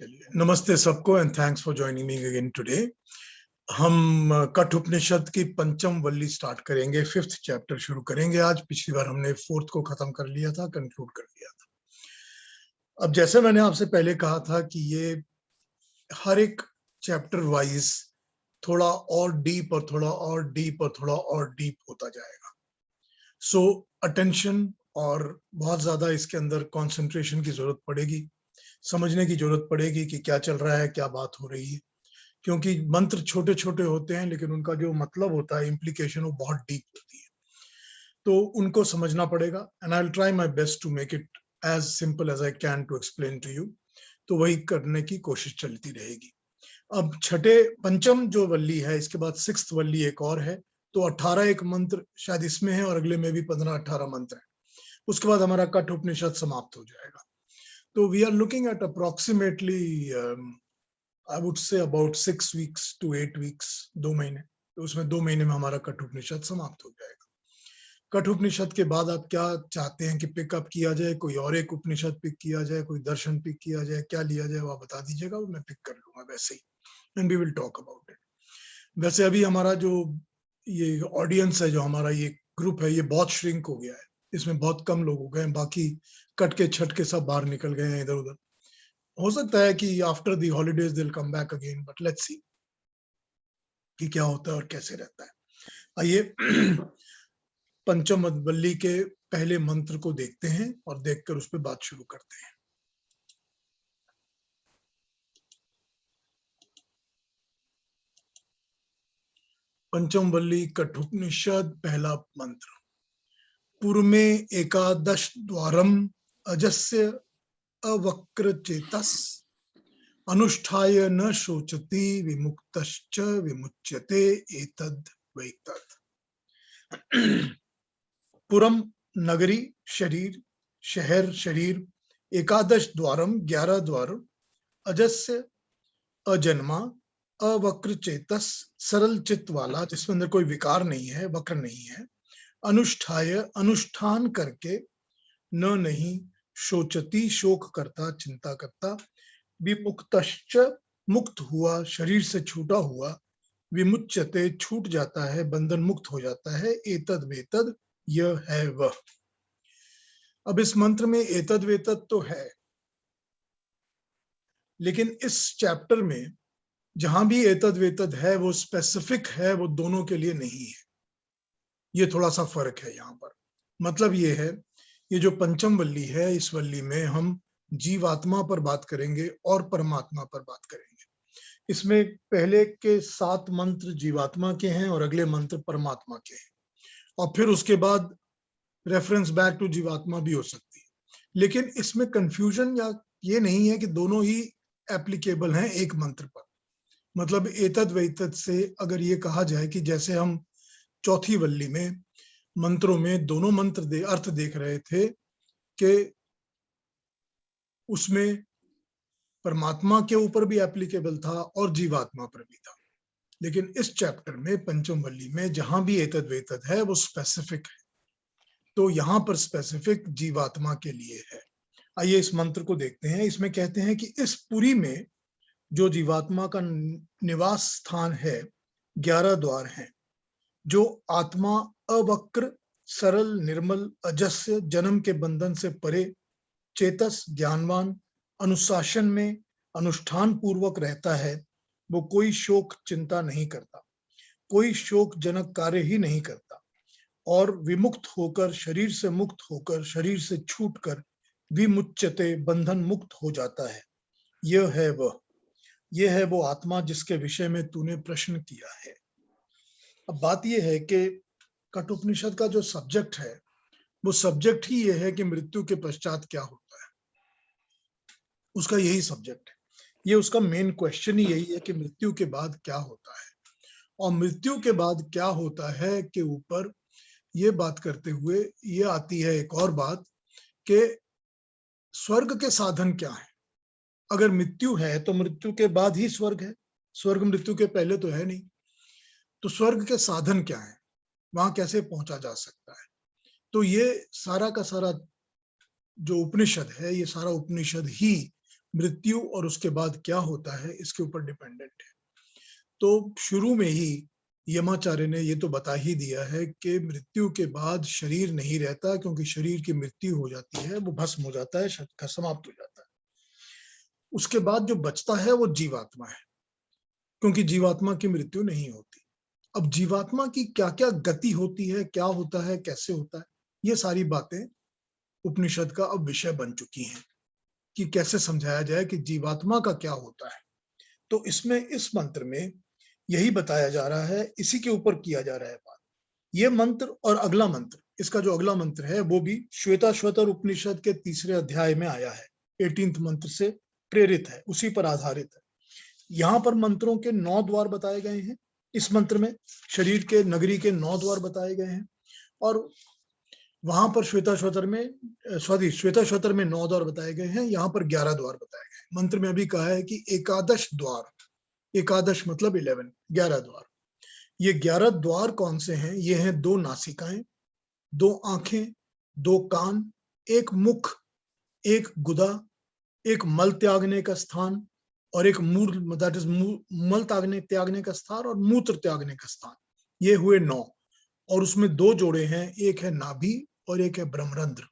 चलिए, नमस्ते सबको and thanks for joining me again today. हम कठोपनिषद की पंचम वल्ली स्टार्ट करेंगे, 5th चैप्टर शुरू करेंगे आज। पिछली बार हमने 4th को खत्म कर लिया था, कंक्लूड कर लिया था। अब जैसे मैंने आपसे पहले कहा था कि ये हर एक चैप्टर वाइज थोड़ा और डीप और थोड़ा और डीप और थोड़ा और डीप होता जाएगा। सो अटेंशन और बहुत ज्यादा इसके अंदर कंसंट्रेशन की जरूरत पड़ेगी, समझने की जरूरत पड़ेगी कि क्या चल रहा है, क्या बात हो रही है, क्योंकि मंत्र छोटे छोटे होते हैं लेकिन उनका जो मतलब होता है, इम्प्लीकेशन, वो बहुत डीप होती है। तो उनको समझना पड़ेगा and I will try my best to make it as simple as I can to explain to you. तो वही करने की कोशिश चलती रहेगी। अब पंचम जो वल्ली है, इसके बाद 6th वल्ली एक और है, तो 18 एक मंत्र शायद इसमें है और अगले में भी 15-18 मंत्र है। उसके बाद हमारा कठोपनिषद समाप्त हो जाएगा। तो we are looking at approximately I would say about 6 weeks to 8 weeks, 2 महीने। तो उसमें 2 महीने में हमारा कठोपनिषद समाप्त हो जाएगा। कठोपनिषद के बाद आप क्या चाहते हैं कि पिकअप किया जाए? कोई और एक उपनिषद पिक किया जाए, कोई दर्शन पिक किया जाए, क्या लिया जाए वो आप बता दीजिएगा, मैं पिक कर लूंगा वैसे ही, and we will talk about it. वैसे अभी हमारा जो ये ऑडियंस है, जो हमारा ये ग्रुप है, ये बहुत श्रिंक हो गया है। इसमें बहुत कम लोग हो गए हैं, बाकी कट के छट के सब बाहर निकल गए हैं इधर उधर। हो सकता है कि after the holidays they will come back again, but let's see कि क्या होता है और कैसे रहता है। आइए पंचम वल्ली के पहले मंत्र को देखते हैं और देखकर उस पर बात शुरू करते हैं। पंचम वल्ली कठोपनिषद, पहला मंत्र। पूर्व में एकादश द्वारम अजस्य अवक्र चेतस अनुष्ठाय न शोचति विमुक्तश्च विमुच्यते एतद् वैतद्। पुरम नगरी, शरीर, शहर, शरीर, एकादश द्वारम 11 द्वार, अजस्य अजन्मा, अवक्र चेतस सरल चित्त वाला, जिसमें अंदर कोई विकार नहीं है, वक्र नहीं है, अनुष्ठाय अनुष्ठान करके, न नहीं, शोचती शोक करता, चिंता करता, विमुक्तश्च मुक्त हुआ, शरीर से छूटा हुआ, विमुच्यते छूट जाता है, बंधन मुक्त हो जाता है, एतद वेतद यह है वह। अब इस मंत्र में एतद वेतद तो है, लेकिन इस चैप्टर में जहां भी एतद वेतद है वो स्पेसिफिक है, वो दोनों के लिए नहीं है। ये थोड़ा सा फर्क है यहाँ पर। मतलब ये है, ये जो पंचम वल्ली है, इस वल्ली में हम जीवात्मा पर बात करेंगे और परमात्मा पर बात करेंगे। इसमें पहले के 7 मंत्र जीवात्मा के हैं और अगले मंत्र परमात्मा के हैं, और फिर उसके बाद रेफरेंस बैक टू जीवात्मा भी हो सकती है। लेकिन इसमें कंफ्यूजन या ये नहीं है कि दोनों ही एप्लीकेबल हैं एक मंत्र पर। मतलब एतद वेतद से अगर ये कहा जाए कि जैसे हम चौथी वल्ली में मंत्रों में दोनों मंत्र अर्थ देख रहे थे कि उसमें परमात्मा के ऊपर भी एप्लीकेबल था और जीवात्मा पर भी था, लेकिन इस चैप्टर में पंचम वल्ली में जहां भी एतद वेतद है वो स्पेसिफिक है। तो यहाँ पर स्पेसिफिक जीवात्मा के लिए है। आइए इस मंत्र को देखते हैं। इसमें कहते हैं कि इस पुरी में जो जीवात्मा का निवास स्थान है, 11 द्वार हैं, जो आत्मा अवक्र, सरल, निर्मल, अजस्य, जन्म के बंधन से परे, चेतस, ज्ञानवान, अनुशासन में अनुष्ठान पूर्वक रहता है, वो कोई शोक चिंता नहीं करता, कोई शोक जनक कार्य ही नहीं करता, और विमुक्त होकर, शरीर से मुक्त होकर, शरीर से छूटकर, विमुच्यते बंधन मुक्त हो जाता है। यह है वह, यह है वो आत्मा जिसके विषय में तूने प्रश्न किया है। अब बात यह है कि कठोपनिषद का जो सब्जेक्ट है, वो सब्जेक्ट ही यह है कि मृत्यु के पश्चात क्या होता है। उसका यही सब्जेक्ट है, ये उसका मेन क्वेश्चन ही यही है कि मृत्यु के बाद क्या होता है। और मृत्यु के बाद क्या होता है के ऊपर ये बात करते हुए ये आती है एक और बात कि स्वर्ग के साधन क्या है। अगर मृत्यु है तो मृत्यु के बाद ही स्वर्ग है, स्वर्ग मृत्यु के पहले तो है नहीं। तो स्वर्ग के साधन क्या है, वहां कैसे पहुंचा जा सकता है। तो ये सारा का सारा जो उपनिषद है, ये सारा उपनिषद ही मृत्यु और उसके बाद क्या होता है इसके ऊपर डिपेंडेंट है। तो शुरू में ही यमाचार्य ने ये तो बता ही दिया है कि मृत्यु के बाद शरीर नहीं रहता, क्योंकि शरीर की मृत्यु हो जाती है, वो भस्म हो जाता है, समाप्त हो जाता है। उसके बाद जो बचता है वो जीवात्मा है, क्योंकि जीवात्मा की मृत्यु नहीं होती। अब जीवात्मा की क्या क्या गति होती है, क्या होता है, कैसे होता है, ये सारी बातें उपनिषद का अब विषय बन चुकी हैं कि कैसे समझाया जाए कि जीवात्मा का क्या होता है। तो इसमें इस मंत्र में यही बताया जा रहा है, इसी के ऊपर किया जा रहा है बात। ये मंत्र और अगला मंत्र, इसका जो अगला मंत्र है वो भी श्वेताश्वतर उपनिषद के 3रे अध्याय में आया है, 18th मंत्र से प्रेरित है, उसी पर आधारित है। यहाँ पर मंत्रों के 9 द्वार बताए गए हैं। इस मंत्र में शरीर के नगरी के 9 द्वार बताए गए हैं, और वहां पर श्वेताश्वतर में 9 द्वार बताए गए हैं, यहाँ पर 11 द्वार बताए गए। मंत्र में अभी कहा है कि एकादश द्वार, एकादश मतलब 11, 11 द्वार। ये 11 द्वार कौन से हैं? ये हैं 2 नासिकाएं, 2 आंखें, 2 कान, 1 मुख, 1 गुदा, 1 मल त्यागने का स्थान, और एक मल त्यागने का स्थान और मूत्र त्यागने का स्थान। ये हुए 9, और उसमें 2 जोड़े हैं, एक है नाभि और एक है ब्रह्मरंध्र।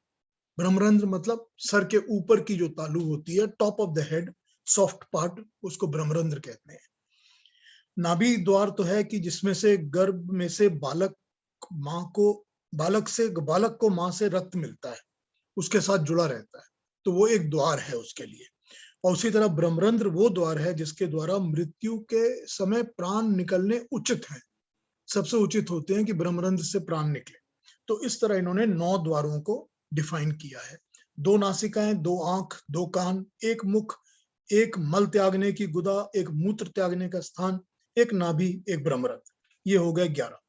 ब्रह्मरंध्र मतलब सर के ऊपर की जो तालू होती है, top of the head, soft part, उसको ब्रह्मरंध्र कहते हैं। नाभि द्वार तो है कि जिसमें से गर्भ में से बालक को मां से रक्त मिलता है, उसके साथ जुड़ा रहता है, तो वो एक द्वार है उसके लिए। और उसी तरह ब्रह्मरंध्र वो द्वार है जिसके द्वारा मृत्यु के समय प्राण निकलने उचित हैं, सबसे उचित होते हैं कि ब्रह्मरंध्र से प्राण निकले। तो इस तरह इन्होंने 9 द्वारों को डिफाइन किया है। 2 नासिकाएं, 2 आंख, 2 कान, 1 मुख, 1 मल त्यागने की गुदा, 1 मूत्र त्यागने का स्थान, 1 नाभि, 1 ब्रह्मरंध्र, ये हो गए 11।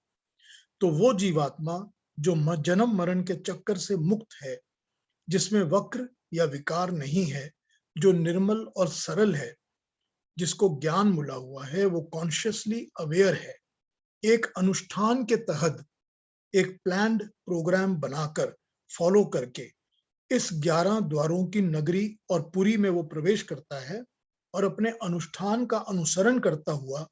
तो वो जीवात्मा जो जन्म मरण के चक्कर से मुक्त है, जिसमें वक्र या विकार नहीं है, जो निर्मल और सरल है, जिसको ज्ञान मिला हुआ है, वो कॉन्शियसली अवेयर है, एक अनुष्ठान के तहत एक प्लान्ड प्रोग्राम बनाकर फॉलो करके इस 11 द्वारों की नगरी और पुरी में वो प्रवेश करता है, और अपने अनुष्ठान का अनुसरण करता हुआ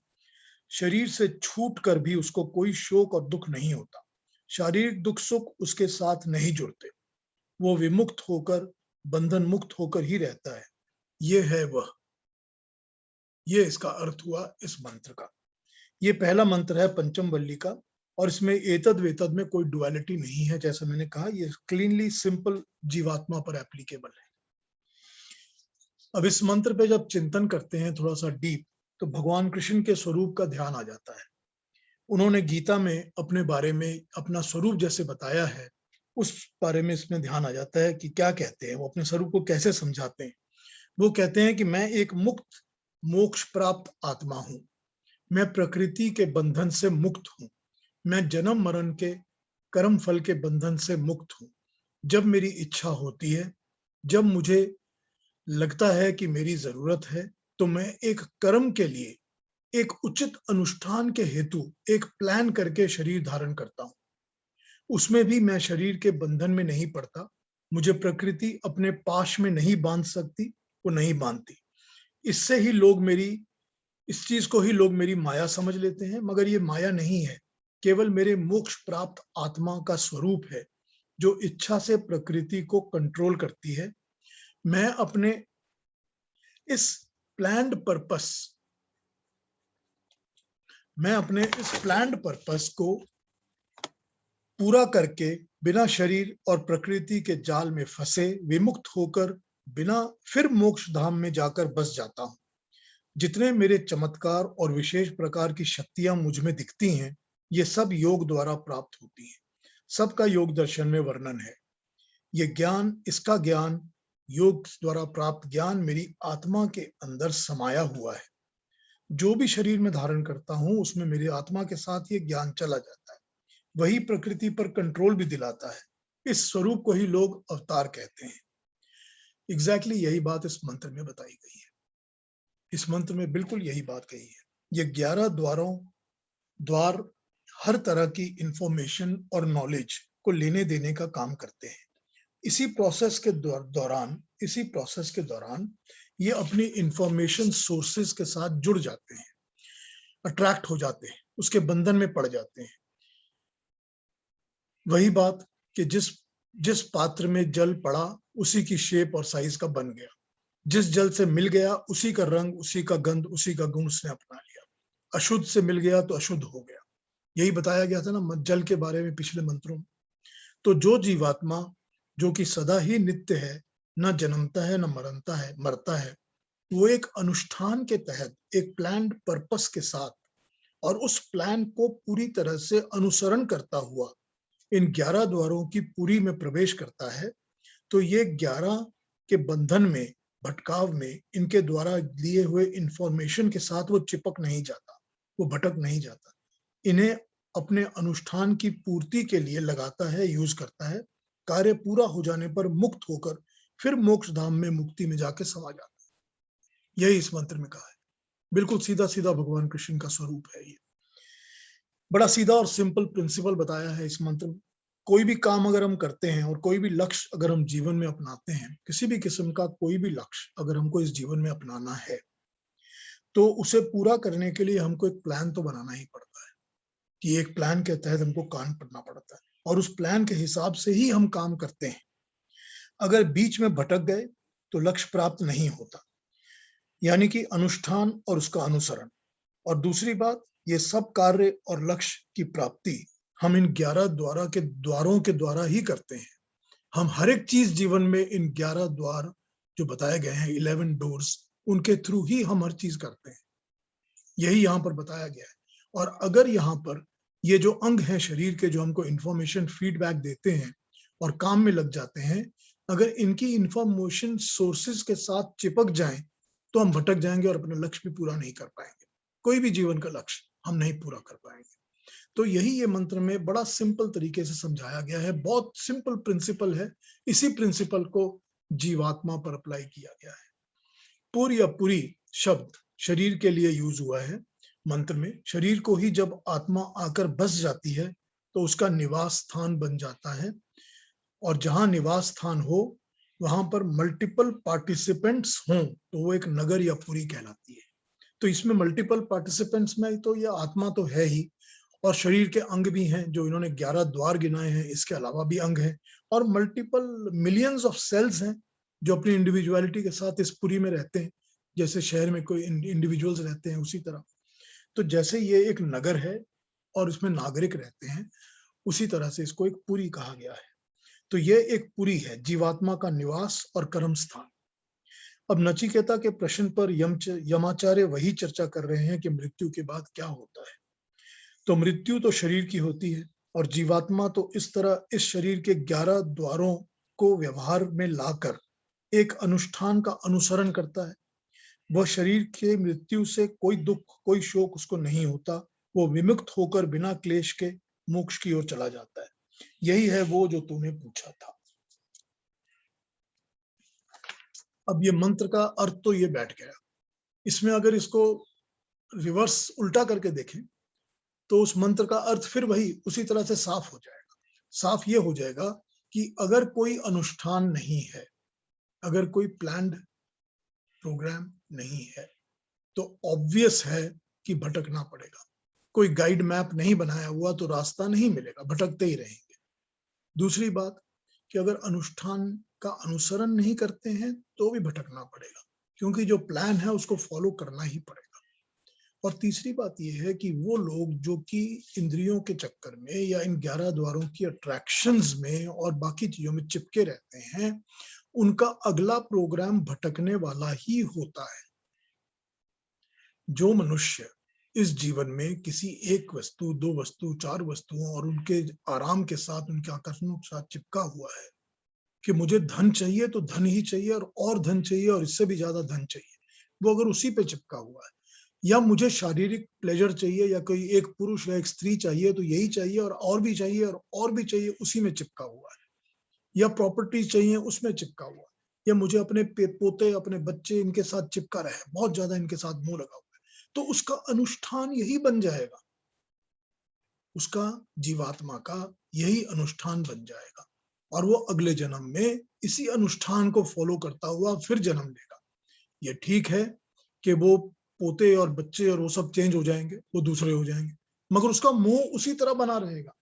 शरीर से छूट कर भी उसको कोई शोक और दुख नहीं होता, शारीरिक दुख सुख उसके साथ नहीं जुड़ते, वो विमुक्त होकर, बंधन मुक्त होकर ही रहता है। ये है वह, ये इसका अर्थ हुआ इस मंत्र का। ये पहला मंत्र है पंचम वल्ली का, और इसमें एतद वेतद में कोई डुअलिटी नहीं है, जैसा मैंने कहा, ये क्लीनली सिंपल जीवात्मा पर एप्लीकेबल है। अब इस मंत्र पे जब चिंतन करते हैं थोड़ा सा डीप, तो भगवान कृष्ण के स्वरूप का ध्यान आ जाता है। उन्होंने गीता में अपने बारे में अपना स्वरूप जैसे बताया है, उस बारे में इसमें ध्यान आ जाता है कि क्या कहते हैं, वो अपने स्वरूप को कैसे समझाते हैं। वो कहते हैं कि मैं एक मुक्त मोक्ष प्राप्त आत्मा हूं, मैं प्रकृति के बंधन से मुक्त हूं, मैं जन्म मरण के कर्म फल के बंधन से मुक्त हूं। जब मेरी इच्छा होती है, जब मुझे लगता है कि मेरी जरूरत है, तो मैं एक कर्म के लिए, एक उचित अनुष्ठान के हेतु एक प्लान करके शरीर धारण करता हूं। उसमें भी मैं शरीर के बंधन में नहीं पड़ता, मुझे प्रकृति अपने पाश में नहीं बांध सकती, वो नहीं बांधती। इससे ही लोग मेरी इस चीज को ही लोग मेरी माया समझ लेते हैं, मगर ये माया नहीं है, केवल मेरे मोक्ष प्राप्त आत्मा का स्वरूप है, जो इच्छा से प्रकृति को कंट्रोल करती है। मैं अपने इस प्लान्ड पर्पस को पूरा करके बिना शरीर और प्रकृति के जाल में फंसे विमुक्त होकर बिना फिर मोक्ष धाम में जाकर बस जाता हूं। जितने मेरे चमत्कार और विशेष प्रकार की शक्तियां मुझ में दिखती हैं, ये सब योग द्वारा प्राप्त होती हैं। सबका योग दर्शन में वर्णन है। ये ज्ञान, इसका ज्ञान, योग द्वारा प्राप्त ज्ञान मेरी आत्मा के अंदर समाया हुआ है। जो भी शरीर में धारण करता हूं, उसमें मेरी आत्मा के साथ ये ज्ञान चला जाता है। वही प्रकृति पर कंट्रोल भी दिलाता है। इस स्वरूप को ही लोग अवतार कहते हैं। एग्जैक्टली यही बात इस मंत्र में बताई गई है। इस मंत्र में बिल्कुल यही बात कही है। ये 11 द्वार हर तरह की इंफॉर्मेशन और नॉलेज को लेने देने का काम करते हैं। इसी प्रोसेस के दौरान ये अपनी इंफॉर्मेशन सोर्सेस के साथ जुड़ जाते हैं, अट्रैक्ट हो जाते हैं, उसके बंधन में पड़ जाते हैं। वही बात कि जिस पात्र में जल पड़ा उसी की शेप और साइज का बन गया, जिस जल से मिल गया उसी का रंग, उसी का गंध, उसी का गुण उसने अपना लिया। अशुद्ध से मिल गया तो अशुद्ध हो गया। यही बताया गया था ना जल के बारे में पिछले मंत्रों में। तो जो जीवात्मा जो कि सदा ही नित्य है, न जन्मता है न मरता है, वो एक अनुष्ठान के तहत एक प्लान्ड पर्पस के साथ और उस प्लान को पूरी तरह से अनुसरण करता हुआ इन 11 द्वारों की पूरी में प्रवेश करता है। तो ये 11 के बंधन में, भटकाव में, इनके द्वारा लिए हुए इंफॉर्मेशन के साथ वो चिपक नहीं जाता, वो भटक नहीं जाता। इन्हें अपने अनुष्ठान की पूर्ति के लिए लगाता है, यूज करता है। कार्य पूरा हो जाने पर मुक्त होकर फिर मोक्ष धाम में, मुक्ति में जाके समा जाता है। यही इस मंत्र में कहा है। बिल्कुल सीधा सीधा भगवान कृष्ण का स्वरूप है ये। बड़ा सीधा और सिंपल प्रिंसिपल बताया है इस मंत्र में। कोई भी काम अगर हम करते हैं और कोई भी लक्ष्य अगर हम जीवन में अपनाते हैं, किसी भी किस्म का कोई भी लक्ष्य अगर हमको इस जीवन में अपनाना है, तो उसे पूरा करने के लिए हमको एक प्लान तो बनाना ही पड़ता है कि एक प्लान के तहत हमको काम करना पड़ता है और उस प्लान के हिसाब से ही हम काम करते हैं। अगर बीच में भटक गए तो लक्ष्य प्राप्त नहीं होता, यानी कि अनुष्ठान और उसका अनुसरण। और दूसरी बात, ये सब कार्य और लक्ष्य की प्राप्ति हम इन 11 द्वारों के द्वारा ही करते हैं। हम हर एक चीज जीवन में इन 11 द्वार जो बताए गए हैं, 11 डोर्स, उनके थ्रू ही हम हर चीज करते हैं। यही यहाँ पर बताया गया है। और अगर यहाँ पर ये जो अंग है शरीर के, जो हमको इंफॉर्मेशन फीडबैक देते हैं और काम में लग जाते हैं, अगर इनकी इंफॉर्मेशन सोर्सेज के साथ चिपक जाएं तो हम भटक जाएंगे और अपना लक्ष्य भी पूरा नहीं कर पाएंगे। कोई भी जीवन का लक्ष्य हम नहीं पूरा कर पाएंगे। तो यही ये मंत्र में बड़ा सिंपल तरीके से समझाया गया है। बहुत सिंपल प्रिंसिपल है। इसी प्रिंसिपल को जीवात्मा पर अप्लाई किया गया है। पूरी शब्द शरीर के लिए यूज हुआ है मंत्र में। शरीर को ही जब आत्मा आकर बस जाती है तो उसका निवास स्थान बन जाता है, और जहां निवास स्थान हो वहां पर मल्टीपल पार्टिसिपेंट्स हों तो वो एक नगर या पुरी कहलाती है। तो इसमें मल्टीपल पार्टिसिपेंट्स में तो ये आत्मा तो है ही, और शरीर के अंग भी हैं जो इन्होंने 11 द्वार गिनाए हैं, इसके अलावा भी अंग हैं, और मल्टीपल मिलियंस ऑफ सेल्स हैं जो अपनी इंडिविजुअलिटी के साथ इस पुरी में रहते हैं। जैसे शहर में कोई इंडिविजुअल्स रहते हैं, उसी तरह तो जैसे ये एक नगर है और इसमें नागरिक रहते हैं, उसी तरह से इसको एक पुरी कहा गया है। तो ये एक पुरी है, जीवात्मा का निवास और कर्म स्थान। अब नचिकेता के प्रश्न पर यमाचार्य वही चर्चा कर रहे हैं कि मृत्यु के बाद क्या होता है। तो मृत्यु तो शरीर की होती है, और जीवात्मा तो इस तरह इस शरीर के 11 द्वारों को व्यवहार में लाकर एक अनुष्ठान का अनुसरण करता है। वह शरीर के मृत्यु से कोई दुख, कोई शोक उसको नहीं होता। वो विमुक्त होकर बिना क्लेश के मोक्ष की ओर चला जाता है। यही है वो जो तूने पूछा था। अब ये मंत्र का अर्थ तो ये बैठ गया। इसमें अगर इसको रिवर्स उल्टा करके देखें तो उस मंत्र का अर्थ फिर वही उसी तरह से साफ हो जाएगा। साफ ये हो जाएगा कि अगर कोई अनुष्ठान नहीं है, अगर कोई प्लान्ड प्रोग्राम नहीं है, तो ऑब्वियस है कि भटकना पड़ेगा। कोई गाइड मैप नहीं बनाया हुआ तो रास्ता नहीं मिलेगा, भटकते ही रहेंगे। दूसरी बात कि अगर अनुष्ठान का अनुसरण नहीं करते हैं तो भी भटकना पड़ेगा, क्योंकि जो प्लान है उसको फॉलो करना ही पड़ेगा। और तीसरी बात यह है कि वो लोग जो कि इंद्रियों के चक्कर में या इन 11 द्वारों की अट्रैक्शंस में और बाकी चीजों में चिपके रहते हैं, उनका अगला प्रोग्राम भटकने वाला ही होता है। जो मनुष्य इस जीवन में किसी एक वस्तु, 2 वस्तु, 4 वस्तुओं और उनके आराम के साथ, उनके आकर्षणों के साथ चिपका हुआ है कि मुझे धन चाहिए तो धन ही चाहिए, और धन चाहिए और इससे भी ज्यादा धन चाहिए, वो अगर उसी पे चिपका हुआ है, या मुझे शारीरिक प्लेजर चाहिए या कोई एक पुरुष या एक स्त्री चाहिए तो यही चाहिए और भी चाहिए और भी चाहिए, उसी में चिपका हुआ है, या प्रॉपर्टी चाहिए उसमें चिपका हुआ है, या मुझे अपने पोते, अपने बच्चे, इनके साथ चिपका रहे, बहुत ज्यादा इनके साथ मुंह लगा हुआ है, तो उसका अनुष्ठान यही बन जाएगा, उसका जीवात्मा का यही अनुष्ठान बन जाएगा। और वो अगले जन्म में इसी अनुष्ठान को फॉलो करता हुआ फिर जन्म लेगा। ये ठीक है कि वो पोते और बच्चे और वो सब चेंज हो जाएंगे, वो दूसरे हो जाएंगे, मगर उसका मोह उसी तरह बना रहेगा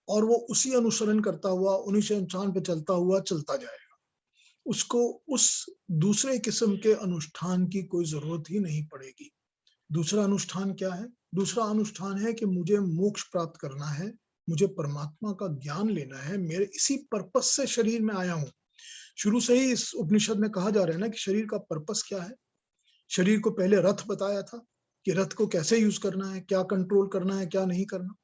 और वो उसी अनुसरण करता हुआ उन्हीं से अनुष्ठान पे चलता हुआ चलता जाएगा। उसको उस दूसरे किस्म के अनुष्ठान की कोई जरूरत ही नहीं पड़ेगी। दूसरा अनुष्ठान क्या है? दूसरा अनुष्ठान है कि मुझे मोक्ष प्राप्त करना है, मुझे परमात्मा का ज्ञान लेना है, मेरे इसी पर्पस से शरीर में आया हूं। शुरू से ही इस उपनिषद में कहा जा रहा है ना कि शरीर का पर्पस क्या है। शरीर को पहले रथ बताया था कि रथ को कैसे यूज करना है, क्या कंट्रोल करना है, क्या नहीं करना।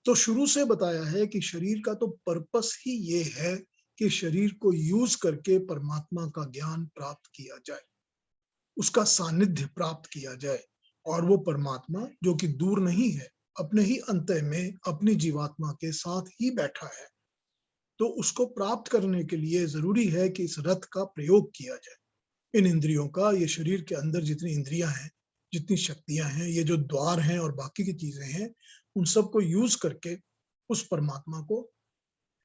तो शुरू से बताया है कि शरीर का तो पर्पस ही ये है कि शरीर को यूज करके परमात्मा का ज्ञान प्राप्त किया जाए, उसका सानिध्य प्राप्त किया जाए। और वो परमात्मा जो कि दूर नहीं है, अपने ही अंतः में अपनी जीवात्मा के साथ ही बैठा है। तो उसको प्राप्त करने के लिए जरूरी है कि इस रथ का प्रयोग किया जाए। इन इंद्रियों का, ये शरीर के अंदर जितनी इंद्रियां हैं, जितनी शक्तियां हैं, ये जो द्वार हैं और बाकी की चीजें हैं, उन सबको यूज करके उस परमात्मा को,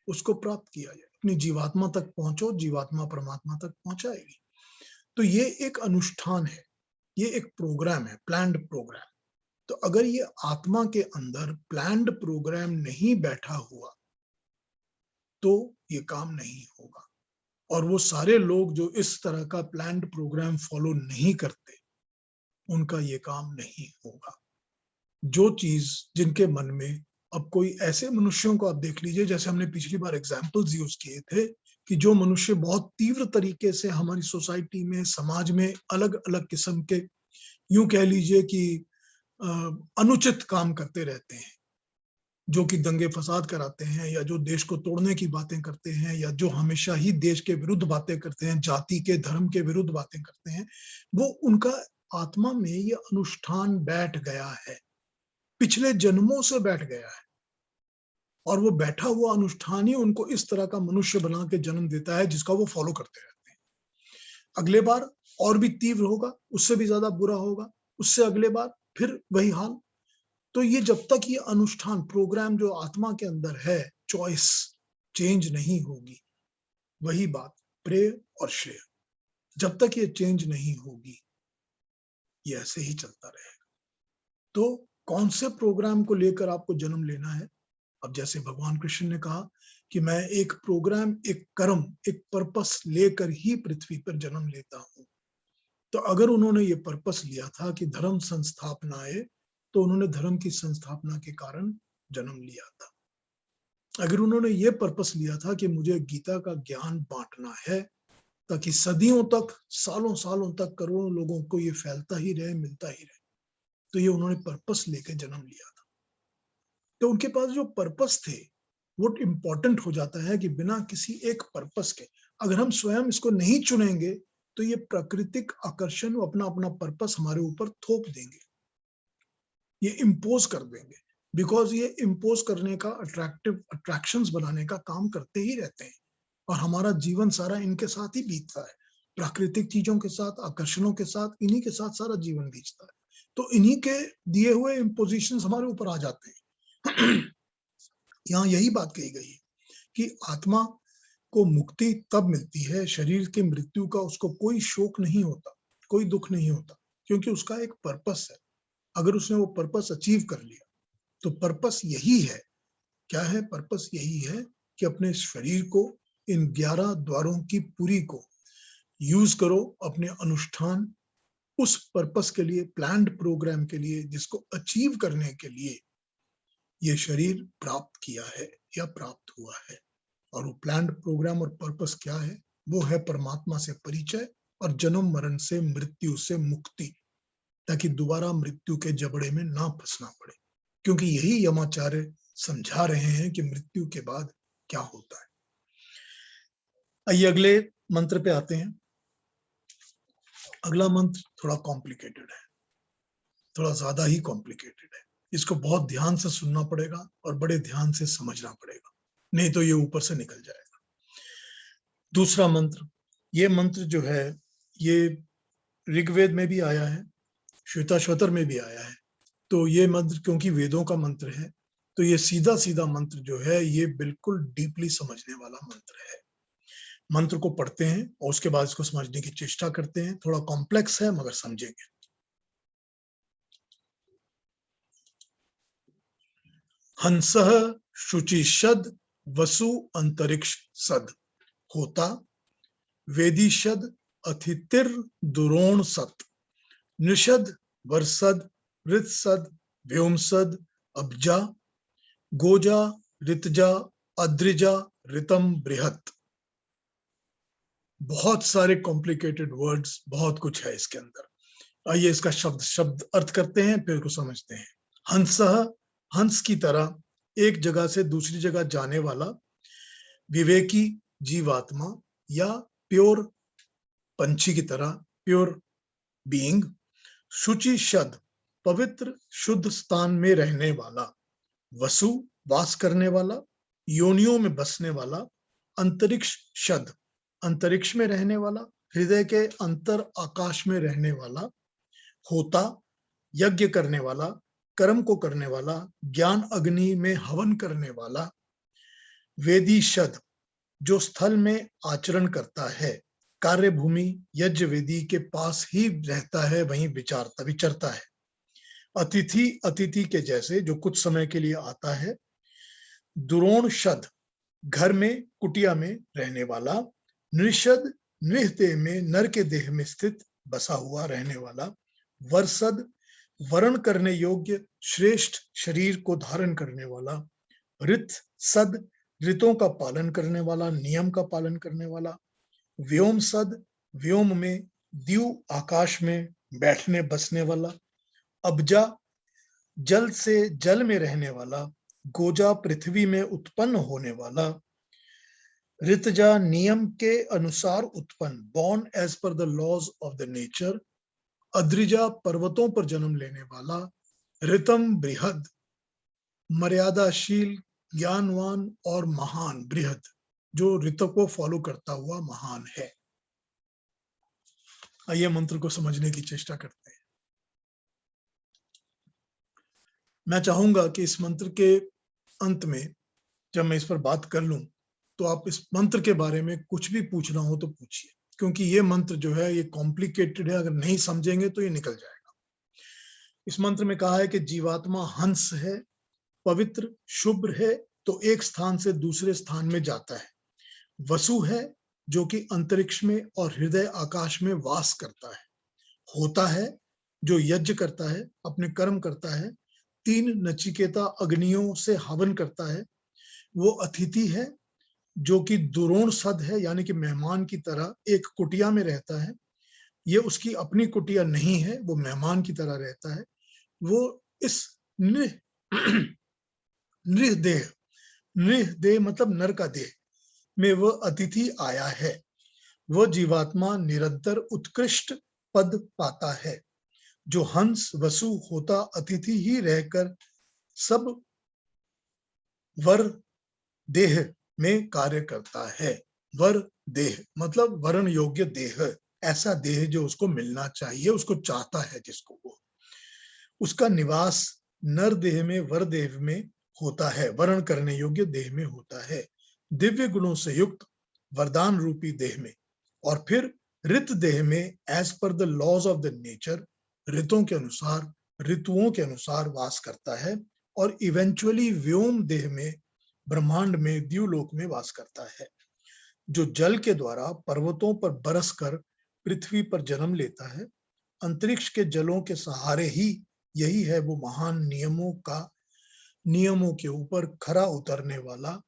उसको प्राप्त किया जाए। अपनी जीवात्मा तक पहुंचो, जीवात्मा परमात्मा तक पहुंचाएगी। तो ये एक अनुष्ठान है, ये एक प्रोग्राम है, प्लान्ड प्रोग्राम। तो अगर ये आत्मा के अंदर प्लान्ड प्रोग्राम नहीं बैठा हुआ तो ये काम नहीं होगा। और वो सारे लोग जो इस तरह का प्लान्ड प्रोग्राम फॉलो नहीं करते, उनका ये काम नहीं होगा। जो चीज जिनके मन में, अब कोई ऐसे मनुष्यों को आप देख लीजिए, जैसे हमने पिछली बार एग्जाम्पल्स यूज किए थे कि जो मनुष्य बहुत तीव्र तरीके से हमारी सोसाइटी में, समाज में अलग अलग किस्म के, यूं कह लीजिए कि अनुचित काम करते रहते हैं, जो कि दंगे फसाद कराते हैं, या जो देश को तोड़ने की बातें करते हैं, या जो हमेशा ही देश के विरुद्ध बातें करते हैं, जाति के, धर्म के विरुद्ध बातें करते हैं, वो उनका आत्मा में ये अनुष्ठान बैठ गया है, पिछले जन्मों से बैठ गया है। और वो बैठा हुआ अनुष्ठान ही उनको इस तरह का मनुष्य बना के जन्म देता है जिसका वो फॉलो करते रहते हैं। अगले बार और भी तीव्र होगा, उससे भी ज्यादा बुरा होगा, उससे अगले बार फिर वही हाल। तो ये जब तक ये अनुष्ठान, प्रोग्राम जो आत्मा के अंदर है, चॉइस चेंज नहीं होगी, वही बात प्रेय और श्रेय, जब तक ये चेंज नहीं होगी, ये ऐसे ही चलता रहेगा। तो कौन से प्रोग्राम को लेकर आपको जन्म लेना है? अब जैसे भगवान कृष्ण ने कहा कि मैं एक प्रोग्राम, एक कर्म, एक पर्पस लेकर ही पृथ्वी पर जन्म लेता हूं। तो अगर उन्होंने ये पर्पस लिया था कि धर्म संस्थापनाए, तो उन्होंने धर्म की संस्थापना के कारण जन्म लिया था। अगर उन्होंने ये पर्पस लिया था कि मुझे गीता का ज्ञान बांटना है ताकि सदियों तक, सालों सालों तक करोड़ों लोगों को ये फैलता ही रहे, मिलता ही रहे, तो ये उन्होंने पर्पस लेकर जन्म लिया था। तो उनके पास जो पर्पस थे वो इम्पोर्टेंट हो जाता है कि बिना किसी एक पर्पस के, अगर हम स्वयं इसको नहीं चुनेंगे तो ये प्राकृतिक आकर्षण अपना अपना पर्पस हमारे ऊपर थोप देंगे, ये इम्पोज कर देंगे। बिकॉज ये इम्पोज करने का, अट्रैक्शंस बनाने का काम करते ही रहते हैं। और हमारा जीवन सारा इनके साथ ही बीतता है, प्राकृतिक चीजों के साथ, आकर्षणों के साथ, इन्हीं के साथ सारा जीवन बीतता है। तो इन्हीं के दिए हुए इम्पोजिशंस हमारे ऊपर आ जाते हैं। यहाँ यही बात कही गई है कि आत्मा को मुक्ति तब मिलती है, शरीर की मृत्यु का उसको कोई शोक नहीं होता, कोई दुख नहीं होता, क्योंकि उसका एक पर्पस है। अगर उसने वो पर्पस अचीव कर लिया, तो पर्पस यही है। क्या है पर्पस? यही है कि अपने शरीर को, इन 11 द्वारों की पूरी को यूज करो अपने अनुष्ठान, उस पर्पस के लिए, प्लान्ड प्रोग्राम के लिए, जिसको अचीव करने के लिए ये शरीर प्राप्त किया है या प्राप्त हुआ है। और वो प्लान्ड प्रोग्राम और पर्पस क्या है? वो है परमात्मा से परिचय और जन्म मरण से, मृत्यु से मुक्ति, ताकि दोबारा मृत्यु के जबड़े में ना फंसना पड़े। क्योंकि यही यमाचार्य समझा रहे हैं कि मृत्यु के बाद क्या होता है। आइए अगले मंत्र पे आते हैं। अगला मंत्र थोड़ा कॉम्प्लिकेटेड है, थोड़ा ज्यादा ही कॉम्प्लिकेटेड है। इसको बहुत ध्यान से सुनना पड़ेगा और बड़े ध्यान से समझना पड़ेगा, नहीं तो ये ऊपर से निकल जाएगा। दूसरा मंत्र, ये मंत्र जो है ये ऋग्वेद में भी आया है, श्वेताश्वतर में भी आया है। तो ये मंत्र क्योंकि वेदों का मंत्र है, तो ये सीधा सीधा मंत्र जो है ये बिल्कुल डीपली समझने वाला मंत्र है। मंत्र को पढ़ते हैं और उसके बाद इसको समझने की चेष्टा करते हैं। थोड़ा कॉम्प्लेक्स है मगर समझेंगे। हंसः शुचिशद वसु अंतरिक्ष सद होता वेदिशद अतिथिर दुरोण सत निषद वर्षद ऋतसद व्योमसद अब्जा गोजा ऋतजा अद्रिजा ऋतम बृहत। बहुत सारे कॉम्प्लिकेटेड वर्ड्स, बहुत कुछ है इसके अंदर। आइए इसका शब्द शब्द अर्थ करते हैं फिर को समझते हैं। हंसः हंस की तरह एक जगह से दूसरी जगह जाने वाला विवेकी जीवात्मा या प्योर पंछी की तरह, प्योर बीइंग। शुचि शद पवित्र शुद्ध स्थान में रहने वाला। वसु वास करने वाला, योनियों में बसने वाला। अंतरिक्ष शद अंतरिक्ष में रहने वाला, हृदय के अंतर आकाश में रहने वाला। होता यज्ञ करने वाला, कर्म को करने वाला, ज्ञान अग्नि में हवन करने वाला। वेदी शद जो स्थल में आचरण करता है, कार्य भूमि यज्ञ वेदी के पास ही रहता है, वहीं विचरता है। अतिथि अतिथि के जैसे जो कुछ समय के लिए आता है। दुरोण शद घर में कुटिया में रहने वाला। नृषद नृह में नर के देह में स्थित बसा हुआ रहने वाला। वर्षद वर्ण करने योग्य श्रेष्ठ शरीर को धारण करने वाला। ऋत सद ऋतों का पालन करने वाला, नियम का पालन करने वाला। व्योम सद व्योम में द्यू आकाश में बैठने बसने वाला। अब्जा जल से जल में रहने वाला। गोजा पृथ्वी में उत्पन्न होने वाला। ऋतजा नियम के अनुसार उत्पन्न, born as per the laws of the nature. अद्रिजा पर्वतों पर जन्म लेने वाला। ऋतम बृहद मर्यादाशील, ज्ञानवान और महान। बृहद जो ऋतु को फॉलो करता हुआ महान है। आइए मंत्र को समझने की चेष्टा करते हैं। मैं चाहूंगा कि इस मंत्र के अंत में जब मैं इस पर बात कर लूं तो आप इस मंत्र के बारे में कुछ भी पूछना हो तो पूछिए, क्योंकि ये मंत्र जो है ये कॉम्प्लिकेटेड है। अगर नहीं समझेंगे तो ये निकल जाएगा। इस मंत्र में कहा है कि जीवात्मा हंस है, पवित्र शुभ्र है, तो एक स्थान से दूसरे स्थान में जाता है। वसु है जो कि अंतरिक्ष में और हृदय आकाश में वास करता है। होता है जो यज्ञ करता है, अपने कर्म करता है। 3 नचिकेता अग्नियों से हवन करता है। वो अतिथि है जो कि दुरोण सद है, यानी कि मेहमान की तरह एक कुटिया में रहता है। ये उसकी अपनी कुटिया नहीं है, वो मेहमान की तरह रहता है। वो इस नृह देह मतलब नर का देह में वो अतिथि आया है। वह जीवात्मा निरंतर उत्कृष्ट पद पाता है, जो हंस वसु होता अतिथि ही रहकर सब वर देह में कार्य करता है। वर देह मतलब वर्ण योग्य देह, ऐसा देह जो उसको मिलना चाहिए, उसको चाहता है जिसको वो। उसका निवास नर देह में वर देह में होता है, वर्ण करने योग्य देह में होता है। दिव्य गुणों से युक्त वरदान रूपी देह में, और फिर ऋत देह में as per the laws of the nature, ऋतुओं के अनुसार ऋतुओं के अनुसार वास करता है। और इवेंचुअली व्योम देह में ब्रह्मांड में द्युलोक में वास करता है, जो जल के द्वारा पर्वतों पर बरस कर पृथ्वी पर जन्म लेता है। अंतरिक्ष के जलों के सहारे ही यही है वो महान नियमों के ऊपर खरा उतरने वाला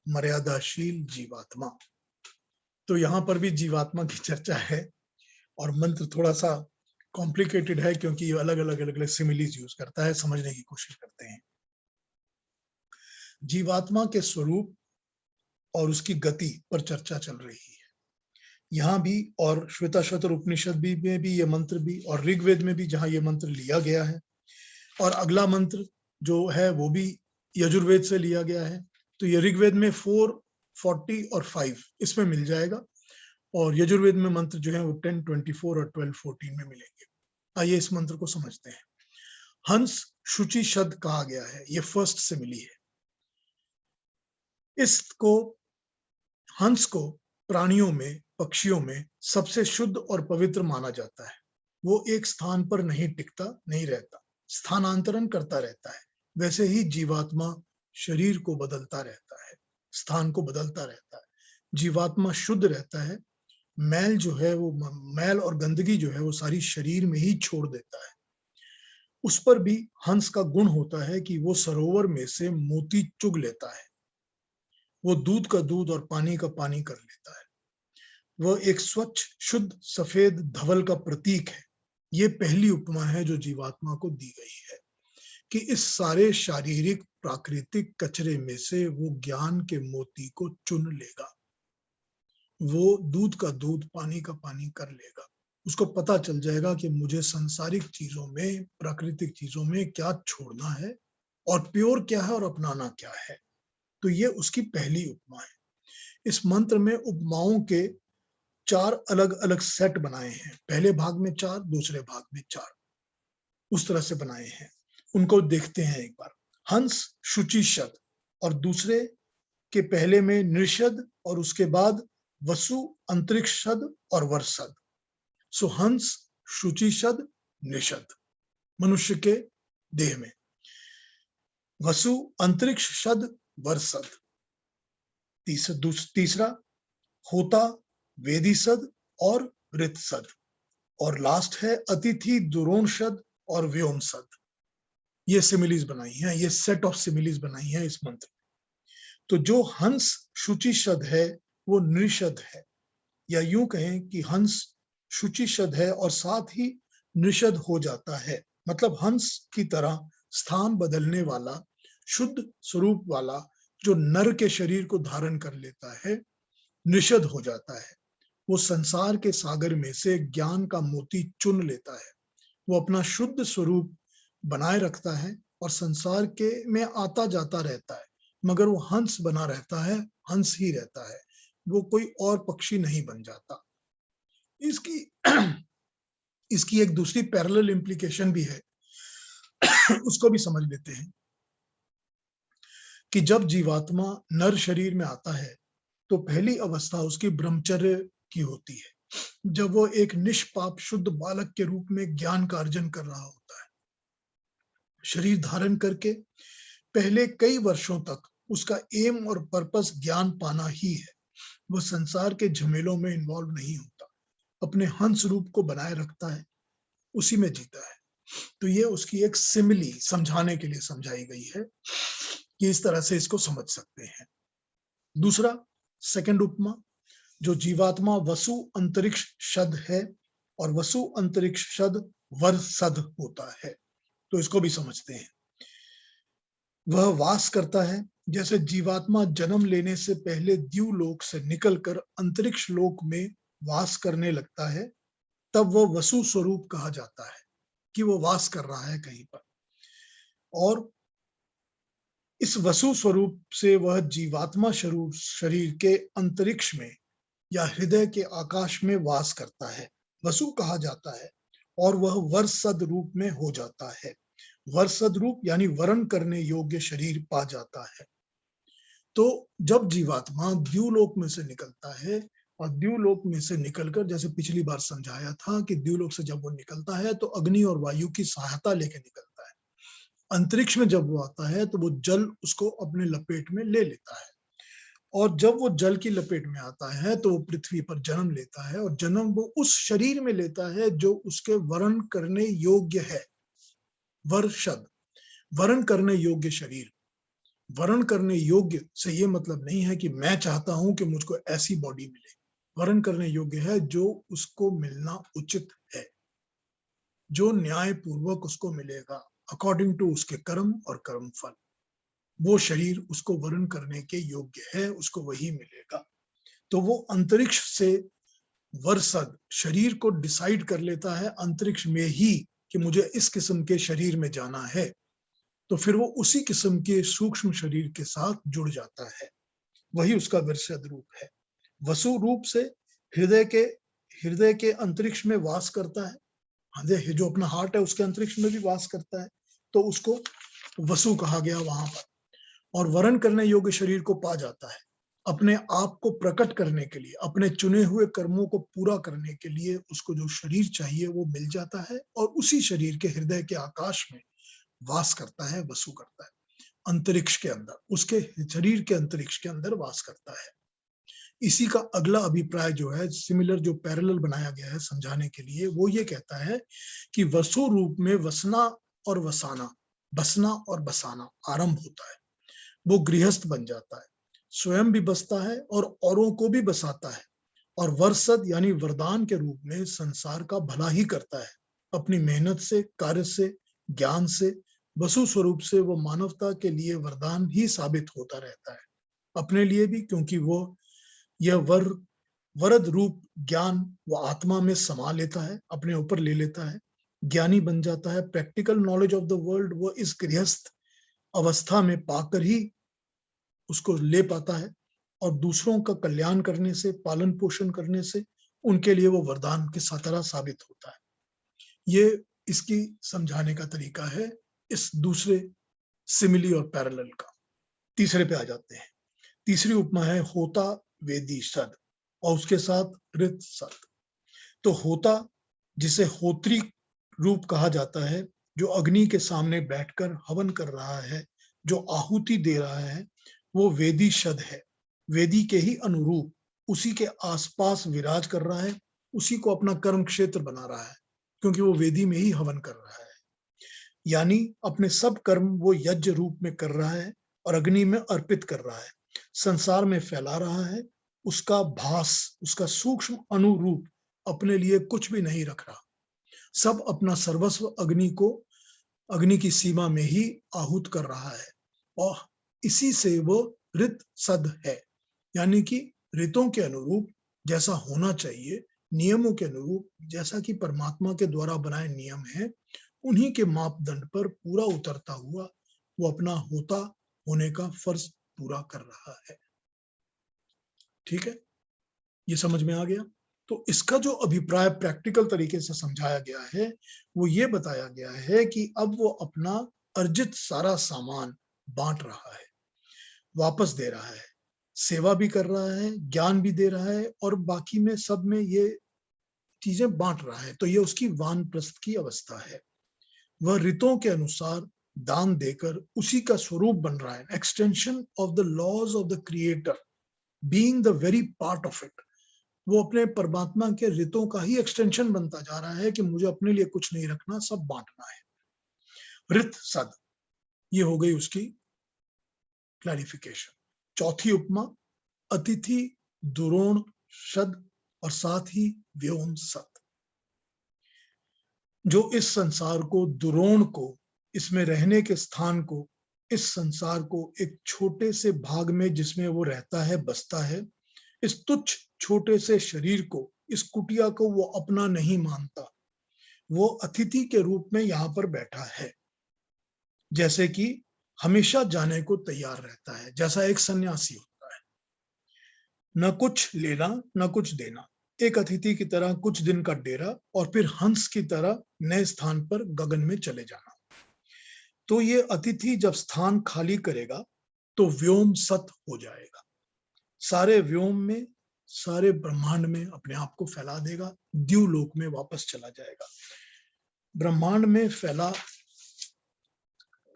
मर्यादाशील जीवात्मा। तो यहाँ पर भी जीवात्मा की चर्चा है और मंत्र थोड़ा सा कॉम्प्लिकेटेड है क्योंकि ये अलग अलग सिमिलीज यूज करता है। समझने की कोशिश करते हैं। जीवात्मा के स्वरूप और उसकी गति पर चर्चा चल रही है यहाँ भी, और श्वेताश्वतर उपनिषद भी में भी ये मंत्र भी, और ऋग्वेद में भी जहाँ ये मंत्र लिया गया है। और अगला मंत्र जो है वो भी यजुर्वेद से लिया गया है। तो ये ऋग्वेद में 4, 40 और 5 इसमें मिल जाएगा, और यजुर्वेद में मंत्र जो है वो 10, 24 और 12, 14 में मिलेंगे। आइए इस मंत्र को समझते हैं। हंस शुचि शब्द कहा गया है, ये फर्स्ट से मिली है। इसको हंस को प्राणियों में, पक्षियों में सबसे शुद्ध और पवित्र माना जाता है। वो एक स्थान पर नहीं टिकता, नहीं रहता, स्थानांतरण करता रहता है। वैसे ही जीवात्मा शरीर को बदलता रहता है, स्थान को बदलता रहता है। जीवात्मा शुद्ध रहता है, मैल जो है वो मैल और गंदगी जो है वो सारी शरीर में ही छोड़ देता है। उस पर भी हंस का गुण होता है कि वो सरोवर में से मोती चुग लेता है, वो दूध का दूध और पानी का पानी कर लेता है। वह एक स्वच्छ, शुद्ध, सफेद धवल का प्रतीक है। ये पहली उपमा है जो जीवात्मा को दी गई है कि इस सारे शारीरिक प्राकृतिक कचरे में से वो ज्ञान के मोती को चुन लेगा। वो दूध का दूध, पानी का पानी कर लेगा। उसको पता चल जाएगा कि मुझे सांसारिक चीजों में, प्राकृतिक चीजों में क्या छोड़ना है और प्योर क्या है और अपनाना क्या है। तो ये उसकी पहली उपमा है। इस मंत्र में उपमाओं के 4 अलग-अलग सेट बनाए हैं। पहले भाग में 4, दूसरे भाग में 4, उस तरह से बनाए हैं। उनको देखते हैं एक बार। हंस शुचि शद, और दूसरे के पहले में नृषद, और उसके बाद वसु अंतरिक्ष शद और वर्षद। सो हंस शुचि शद निषद मनुष्य के देह में, वसु अंतरिक्ष शद वर्षद। तीसरा होता वेदी सद और ऋतसद, और लास्ट है अतिथि दुरोणशद और व्योमसद। ये सिमिलीज बनाई हैं, ये सेट ऑफ सिमिलीज बनाई हैं इस मंत्र में। तो जो हंस शुचि शद है वो नृषद है, या यूं कहें कि हंस शुचि शद है और साथ ही नृषद हो जाता है। मतलब हंस की तरह स्थान बदलने वाला, शुद्ध स्वरूप वाला जो नर के शरीर को धारण कर लेता है, नृषद हो जाता है। वो संसार के सागर में से ज्ञान का मोती चुन लेता है। वो अपना शुद्ध स्वरूप बनाए रखता है और संसार के में आता जाता रहता है, मगर वो हंस बना रहता है, हंस ही रहता है। वो कोई और पक्षी नहीं बन जाता। इसकी इसकी एक दूसरी पैरेलल इंप्लीकेशन भी है, उसको भी समझ लेते हैं कि जब जीवात्मा नर शरीर में आता है तो पहली अवस्था उसकी ब्रह्मचर्य की होती है, जब वो एक निष्पाप शुद्ध बालक के रूप में ज्ञान का अर्जन कर रहा होता है। शरीर धारण करके पहले कई वर्षों तक उसका एम और पर्पस ज्ञान पाना ही है। वो संसार के झमेलों में इन्वॉल्व नहीं होता, अपने हंस रूप को बनाए रखता है, उसी में जीता है। तो ये उसकी एक सिमिली समझाने के लिए समझाई गई है कि इस तरह से इसको समझ सकते हैं। दूसरा, सेकंड उपमा, जो जीवात्मा वसु अंतरिक्ष शद है और वसु अंतरिक्ष शद वर्षद होता है, तो इसको भी समझते हैं। वह वास करता है, जैसे जीवात्मा जन्म लेने से पहले द्युलोक से निकलकर अंतरिक्ष लोक में वास करने लगता है, तब वह वसु स्वरूप कहा जाता है कि वो वास कर रहा है कहीं पर। और इस वसु स्वरूप से वह जीवात्मा शरीर के अंतरिक्ष में या हृदय के आकाश में वास करता है, वसु कहा जाता है, और वह वर्षद रूप में हो जाता है। वर्षद रूप यानी वरण करने योग्य शरीर पा जाता है। तो जब जीवात्मा द्युलोक में से निकलता है, और द्युलोक में से निकलकर, जैसे पिछली बार समझाया था कि द्युलोक से जब वो निकलता है तो अग्नि और वायु की सहायता लेके निकलता है। अंतरिक्ष में जब वो आता है तो वो जल उसको अपने लपेट में ले लेता है, और जब वो जल की लपेट में आता है तो वो पृथ्वी पर जन्म लेता है, और जन्म वो उस शरीर में लेता है जो उसके वरण करने योग्य है। वर्षद, वरण करने योग्य शरीर। वरण करने योग्य से ये मतलब नहीं है कि मैं चाहता हूं कि मुझको ऐसी बॉडी मिले। वरण करने योग्य है जो उसको मिलना उचित है, जो न्याय पूर्वक उसको मिलेगा अकॉर्डिंग टू उसके कर्म और कर्म फल। वो शरीर उसको वरण करने के योग्य है, उसको वही मिलेगा। तो वो अंतरिक्ष से वर्षद शरीर को डिसाइड कर लेता है अंतरिक्ष में ही कि मुझे इस किस्म के शरीर में जाना है, तो फिर वो उसी किस्म के सूक्ष्म शरीर के साथ जुड़ जाता है। वही उसका वर्षद रूप है। वसु रूप से हृदय के अंतरिक्ष में वास करता है, हृदय जो अपना हार्ट है उसके अंतरिक्ष में भी वास करता है, तो उसको वसु कहा गया वहां पर। और वरण करने योग्य शरीर को पा जाता है। अपने आप को प्रकट करने के लिए, अपने चुने हुए कर्मों को पूरा करने के लिए उसको जो शरीर चाहिए वो मिल जाता है और उसी शरीर के हृदय के आकाश में वास करता है, वसु करता है, अंतरिक्ष के अंदर, उसके शरीर के अंतरिक्ष के अंदर वास करता है। इसी का अगला अभिप्राय जो है, सिमिलर जो पैरेलल बनाया गया है समझाने के लिए, वो ये कहता है कि वसु रूप में वसना और वसाना, बसना और बसाना आरंभ होता है। वो गृहस्थ बन जाता है, स्वयं भी बसता है और औरों को भी बसाता है, और वरसद यानी वरदान के रूप में संसार का भला ही करता है। अपनी मेहनत से, कार्य से, ज्ञान से, वसु स्वरूप से वो मानवता के लिए वरदान ही साबित होता रहता है। अपने लिए भी, क्योंकि वो यह वरद रूप ज्ञान वो आत्मा में समा लेता है, अपने ऊपर ले लेता है, ज्ञानी बन जाता है। Practical knowledge of the world वो इस गृहस्थ अवस्था में पाकर ही उसको ले पाता है, और दूसरों का कल्याण करने से, पालन पोषण करने से उनके लिए वो वरदान की तरह साबित होता है। ये इसकी समझाने का तरीका है इस दूसरे सिमिली और पैरेलल का। तीसरे पे आ जाते हैं। तीसरी उपमा है होता वेदी सद और उसके साथ ऋत सद। तो होता, जिसे होत्री रूप कहा जाता है, जो अग्नि के सामने बैठकर हवन कर रहा है, जो आहुति दे रहा है, वो वेदी शद है। वेदी के ही अनुरूप उसी के आसपास विराज कर रहा है, उसी को अपना कर्म क्षेत्र बना रहा है, क्योंकि वो वेदी में ही हवन कर रहा है। यानी अपने सब कर्म वो यज्ञ रूप में कर रहा है और अग्नि में अर्पित कर रहा है, संसार में फैला रहा है। उसका भास, उसका सूक्ष्म अनुरूप अपने लिए कुछ भी नहीं रख रहा, सब अपना सर्वस्व अग्नि की सीमा में ही आहूत कर रहा है, और इसी से वो ऋत सद है। यानी कि ऋतों के अनुरूप जैसा होना चाहिए, नियमों के अनुरूप जैसा कि परमात्मा के द्वारा बनाए नियम है, उन्हीं के मापदंड पर पूरा उतरता हुआ वो अपना होता होने का फर्ज पूरा कर रहा है। ठीक है, ये समझ में आ गया। तो इसका जो अभिप्राय प्रैक्टिकल तरीके से समझाया गया है, वो ये बताया गया है कि अब वो अपना अर्जित सारा सामान बांट रहा है, वापस दे रहा है, सेवा भी कर रहा है, ज्ञान भी दे रहा है, और बाकी में सब में ये चीजें बांट रहा है। तो ये उसकी वानप्रस्थ की अवस्था है। वह ऋतों के अनुसार दान देकर उसी का स्वरूप बन रहा है, extension of the laws of the creator, being the very part of it. वो अपने परमात्मा के ऋतों का ही एक्सटेंशन बनता जा रहा है कि मुझे अपने लिए कुछ नहीं रखना, सब बांटना है। ऋत सद, ये हो गई उसकी क्लैरिफिकेशन। चौथी उपमा अतिथि दुरोण शद और साथ ही व्योम सत। जो इस संसार को, दुरोण को, इसमें रहने के स्थान को, इस संसार को एक छोटे से भाग में जिसमें वो रहता है, बसता है, इस तुच्छ छोटे से शरीर को, इस कुटिया को वो अपना नहीं मानता। वो अतिथि के रूप में यहाँ पर बैठा है, जैसे कि हमेशा जाने को तैयार रहता है, जैसा एक सन्यासी होता है, न कुछ लेना न कुछ देना। एक अतिथि की तरह कुछ दिन का डेरा और फिर हंस की तरह नए स्थान पर गगन में चले जाना। तो ये अतिथि जब स्थान खाली करेगा तो व्योम सत हो जाएगा, सारे व्योम में, सारे ब्रह्मांड में अपने आप को फैला देगा, द्यूलोक में वापस चला जाएगा। ब्रह्मांड में फैला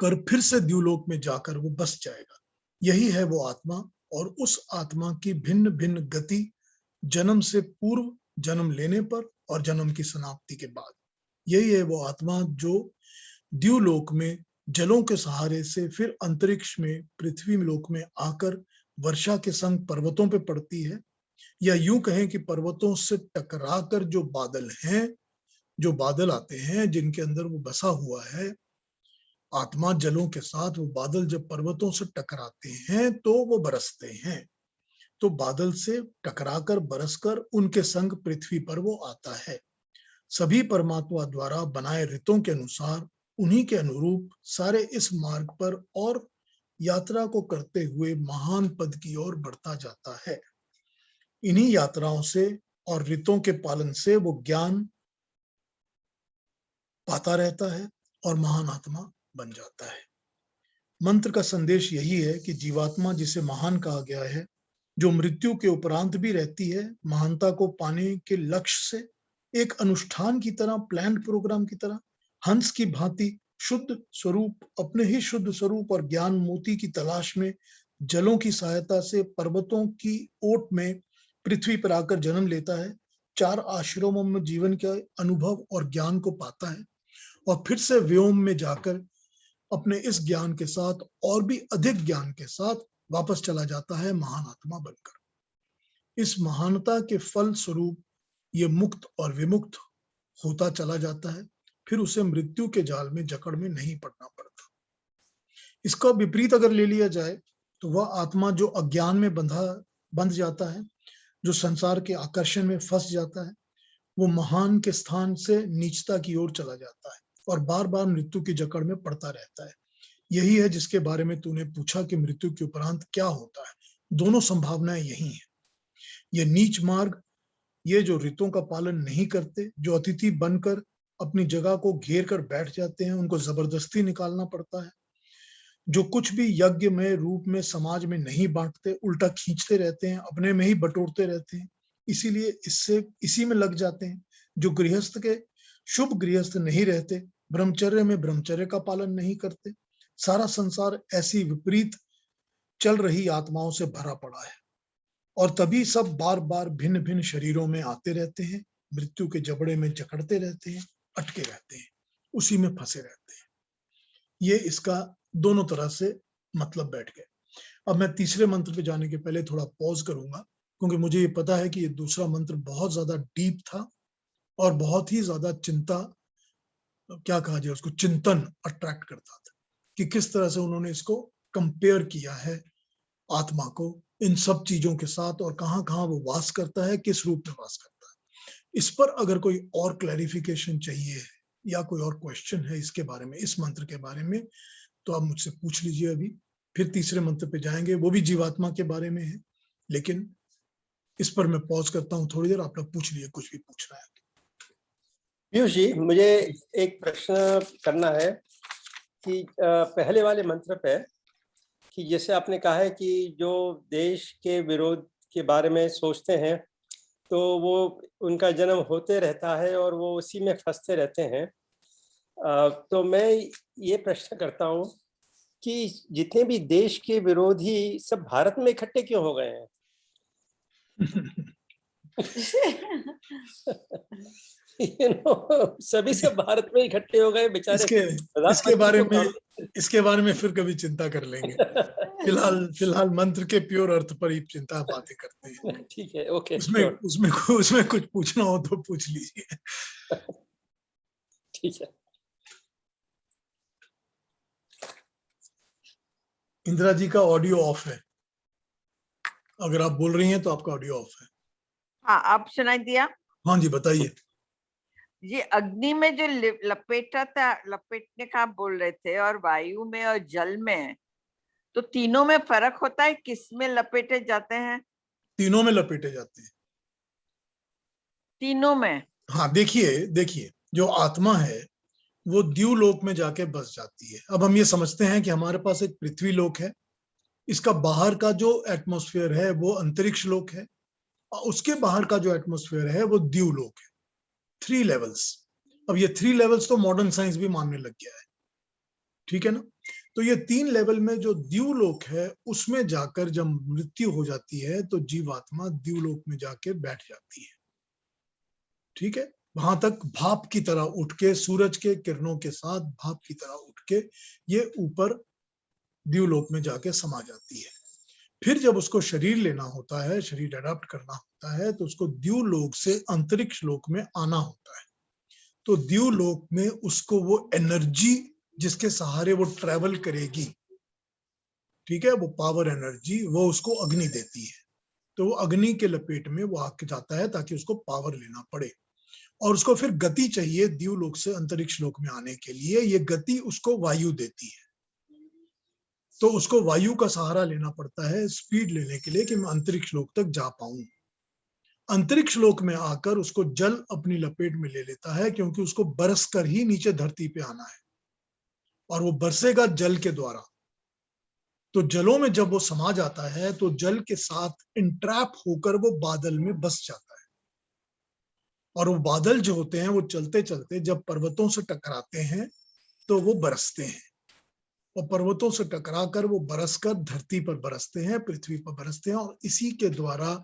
कर फिर से द्यूलोक में जाकर वो बस जाएगा। यही है वो आत्मा, और उस आत्मा की भिन्न भिन्न गति जन्म से पूर्व, जन्म लेने पर और जन्म की समाप्ति के बाद। यही है वो आत्मा जो द्यूलोक में जलों के सहारे से फिर अंतरिक्ष में, पृथ्वी लोक में आकर वर्षा के संग पर्वतों पे पड़ती है, या यूं कहें कि पर्वतों से टकराकर जो बादल हैं, जो बादल आते हैं जिनके अंदर वो बसा हुआ है आत्मा जलों के साथ, वो बादल जब पर्वतों से टकराते हैं तो वो बरसते हैं। तो बादल से टकराकर बरसकर उनके संग पृथ्वी पर वो आता है। सभी परमात्मा द्वारा बनाए ऋतों के अनुसार, उन्हीं के अनुरूप सारे इस मार्ग पर और यात्रा को करते हुए महान पद की ओर बढ़ता जाता है। इन्हीं यात्राओं से और ऋतों के पालन से वो ज्ञान पाता रहता है और महान आत्मा बन जाता है। मंत्र का संदेश यही है कि जीवात्मा, जिसे महान कहा गया है, जो मृत्यु के उपरांत भी रहती है, महानता को पाने के लक्ष्य से एक अनुष्ठान की तरह, प्लान्ड प्रोग्राम की तरह, हंस की भांति शुद्ध स्वरूप, अपने ही शुद्ध स्वरूप और ज्ञान मोती की तलाश में जलों की सहायता से पर्वतों की ओट में पृथ्वी पर आकर जन्म लेता है, 4 आश्रमों में जीवन के अनुभव और ज्ञान को पाता है और फिर से व्योम में जाकर अपने इस ज्ञान के साथ और भी अधिक ज्ञान के साथ वापस चला जाता है महान आत्मा बनकर। इस महानता के फल स्वरूप ये मुक्त और विमुक्त होता चला जाता है, फिर उसे मृत्यु के जाल में जकड़ में नहीं पड़ना पड़ता। इसका विपरीत अगर ले लिया जाए तो वह आत्मा जो अज्ञान में बंध जाता है, जो संसार के आकर्षण में फंस जाता है, वो महान के स्थान से नीचता की ओर चला जाता है और बार बार मृत्यु की जकड़ में पड़ता रहता है। यही है जिसके बारे में तूने पूछा कि मृत्यु के उपरांत क्या होता है। दोनों संभावनाएं यही हैं। ये नीच मार्ग, ये जो ऋतुओं का पालन नहीं करते, जो अतिथि बनकर अपनी जगह को घेर कर बैठ जाते हैं, उनको जबरदस्ती निकालना पड़ता है। जो कुछ भी यज्ञ में रूप में समाज में नहीं बांटते, उल्टा खींचते रहते हैं, अपने में ही बटोरते रहते हैं, इसीलिए इसी में लग जाते हैं। जो गृहस्थ के शुभ गृहस्थ नहीं रहते, ब्रह्मचर्य में ब्रह्मचर्य का पालन नहीं करते, सारा संसार ऐसी विपरीत चल रही आत्माओं से भरा पड़ा है और तभी सब बार बार भिन्न भिन्न शरीरों में आते रहते हैं, मृत्यु के जबड़े में जकड़ते रहते हैं, अटके रहते हैं, उसी में फंसे रहते हैं। ये इसका दोनों तरह से मतलब बैठ गए। अब मैं तीसरे मंत्र पे जाने के पहले थोड़ा पॉज करूंगा, क्योंकि मुझे ये पता है कि ये दूसरा मंत्र बहुत ज्यादा डीप था और बहुत ही ज्यादा चिंता, क्या कहा जाए उसको, चिंतन अट्रैक्ट करता था कि किस तरह से उन्होंने इसको कंपेयर किया है आत्मा को इन सब चीजों के साथ और कहाँ कहाँ वो वास करता है, किस रूप में वास करता है। इस पर अगर कोई और क्लैरिफिकेशन चाहिए या कोई और क्वेश्चन है इसके बारे में, इस मंत्र के बारे में, तो आप मुझसे पूछ लीजिए अभी। फिर तीसरे मंत्र पे जाएंगे, वो भी जीवात्मा के बारे में है, लेकिन इस पर मैं पॉज करता हूँ थोड़ी देर, आप लोग पूछ लीजिए कुछ भी पूछना है। पीयूष जी, मुझे एक प्रश्न करना है कि पहले वाले मंत्र पे, कि जैसे आपने कहा है कि जो देश के विरोध के बारे में सोचते हैं तो वो उनका जन्म होते रहता है और वो उसी में फंसते रहते हैं। तो मैं ये प्रश्न करता हूँ कि जितने भी देश के विरोधी सब भारत में इकट्ठे क्यों हो गए हैं? सभी सब भारत में इकट्ठे हो गए बेचारे। इसके बारे में फिर कभी चिंता कर लेंगे। फिलहाल मंत्र के प्योर अर्थ पर ही चिंता बातें करते हैं। ठीक है, ओके। उसमें कुछ पूछना हो तो पूछ लीजिए। ठीक है। इंदिरा जी का ऑडियो ऑफ है, अगर आप बोल रही हैं तो आपका ऑडियो ऑफ है। हाँ, आप सुनाई दिया? हाँ जी, बताइए। ये अग्नि में जो लपेटने का आप बोल रहे थे, और वायु में और जल में, तो तीनों में फर्क होता है? किस में लपेटे जाते हैं? तीनों में लपेटे जाते हैं। तीनों में? हाँ, देखिए जो आत्मा है वो द्यूलोक में जाके बस जाती है। अब हम ये समझते हैं कि हमारे पास एक पृथ्वी लोक है, इसका बाहर का जो एटमॉस्फेयर है वो अंतरिक्ष लोक है, और उसके बाहर का जो एटमॉस्फेयर है वो द्यूलोक है। 3 लेवल्स। अब ये 3 लेवल्स तो मॉडर्न साइंस भी मानने लग गया है, ठीक है ना। तो ये 3 लेवल में जो द्यूलोक है उसमें जाकर जब मृत्यु हो जाती है तो जीवात्मा द्यूलोक में जाके बैठ जाती है, ठीक है। वहां तक भाप की तरह उठ के, सूरज के किरणों के साथ भाप की तरह उठ के ये ऊपर द्यूलोक में जाके समा जाती है। फिर जब उसको शरीर लेना होता है, शरीर अडॉप्ट करना होता है, तो उसको द्यूलोक से अंतरिक्ष लोक में आना होता है। तो द्यूलोक में उसको वो एनर्जी जिसके सहारे वो ट्रेवल करेगी, ठीक है, वो पावर एनर्जी, वो उसको अग्नि देती है। तो वो अग्नि के लपेट में वो आके जाता है ताकि उसको पावर लेना पड़े, और उसको फिर गति चाहिए द्यूलोक से अंतरिक्ष लोक में आने के लिए। ये गति उसको वायु देती है, तो उसको वायु का सहारा लेना पड़ता है स्पीड लेने के लिए कि मैं अंतरिक्ष लोक तक जा पाऊं। अंतरिक्ष लोक में आकर उसको जल अपनी लपेट में ले लेता है, क्योंकि उसको बरस कर ही नीचे धरती पे आना है, और वो बरसेगा जल के द्वारा। तो जलों में जब वो समा जाता है तो जल के साथ इंट्रैप होकर वो बादल में बस जाता है, और वो बादल जो होते हैं वो चलते चलते जब पर्वतों से टकराते हैं तो वो बरसते हैं, और पर्वतों से टकराकर वो बरसकर धरती पर बरसते हैं, पृथ्वी पर बरसते हैं, और इसी के द्वारा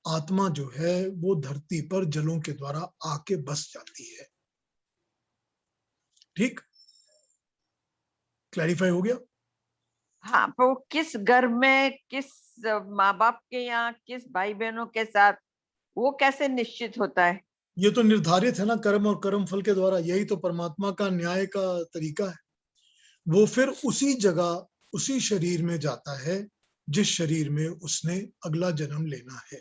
आत्मा जो है वो धरती पर जलों के द्वारा आके बस जाती है। ठीक, क्लैरिफाई हो गया? हाँ, पर वो किस घर में, किस माँ बाप के यहाँ, किस भाई बहनों के साथ, वो कैसे निश्चित होता है? ये तो निर्धारित है ना कर्म और कर्म फल के द्वारा, यही तो परमात्मा का न्याय का तरीका है। वो फिर उसी जगह उसी शरीर में जाता है जिस शरीर में उसने अगला जन्म लेना है।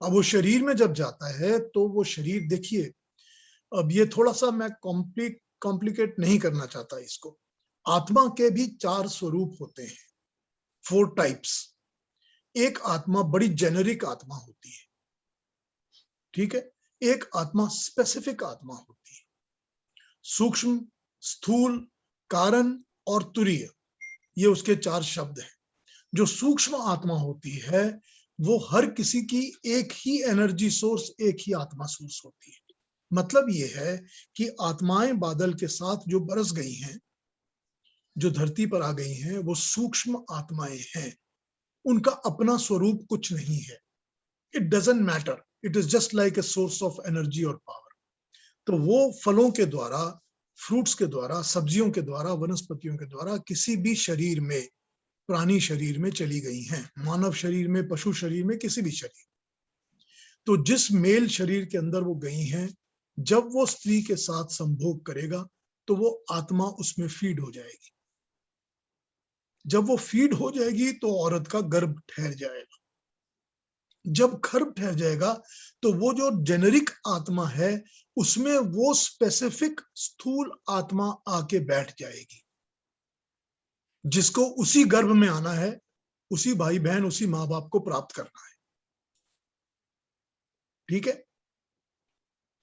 अब वो शरीर में जब जाता है तो वो शरीर, देखिए अब ये थोड़ा सा मैं कॉम्प्लिकेट नहीं करना चाहता इसको। आत्मा के भी 4 स्वरूप होते हैं, 4 टाइप्स। एक आत्मा बड़ी जेनरिक आत्मा होती है, ठीक है। एक आत्मा स्पेसिफिक आत्मा होती है, सूक्ष्म, स्थूल, कारण और तुरीय, ये उसके 4 शब्द हैं। जो सूक्ष्म आत्मा होती है वो हर किसी की एक ही एनर्जी सोर्स, एक ही आत्मा सोर्स होती है। मतलब ये है कि आत्माएं बादल के साथ जो बरस गई हैं, जो धरती पर आ गई हैं, वो सूक्ष्म आत्माएं हैं। उनका अपना स्वरूप कुछ नहीं है। It doesn't matter, it is just like a source of energy और पावर। तो वो फलों के द्वारा, फ्रूट्स के द्वारा, सब्जियों के द्वारा, वनस्पतियों के द्वारा किसी भी शरीर में, प्राणी शरीर में चली गई हैं, मानव शरीर में, पशु शरीर में, किसी भी शरीर। तो जिस मेल शरीर के अंदर वो गई हैं, जब वो स्त्री के साथ संभोग करेगा तो वो आत्मा उसमें फीड हो जाएगी। जब वो फीड हो जाएगी तो औरत का गर्भ ठहर जाएगा। जब गर्भ ठहर जाएगा तो वो जो जेनेरिक आत्मा है उसमें वो स्पेसिफिक स्थूल आत्मा आके बैठ जाएगी, जिसको उसी गर्भ में आना है, उसी भाई बहन, उसी माँ बाप को प्राप्त करना है। ठीक है,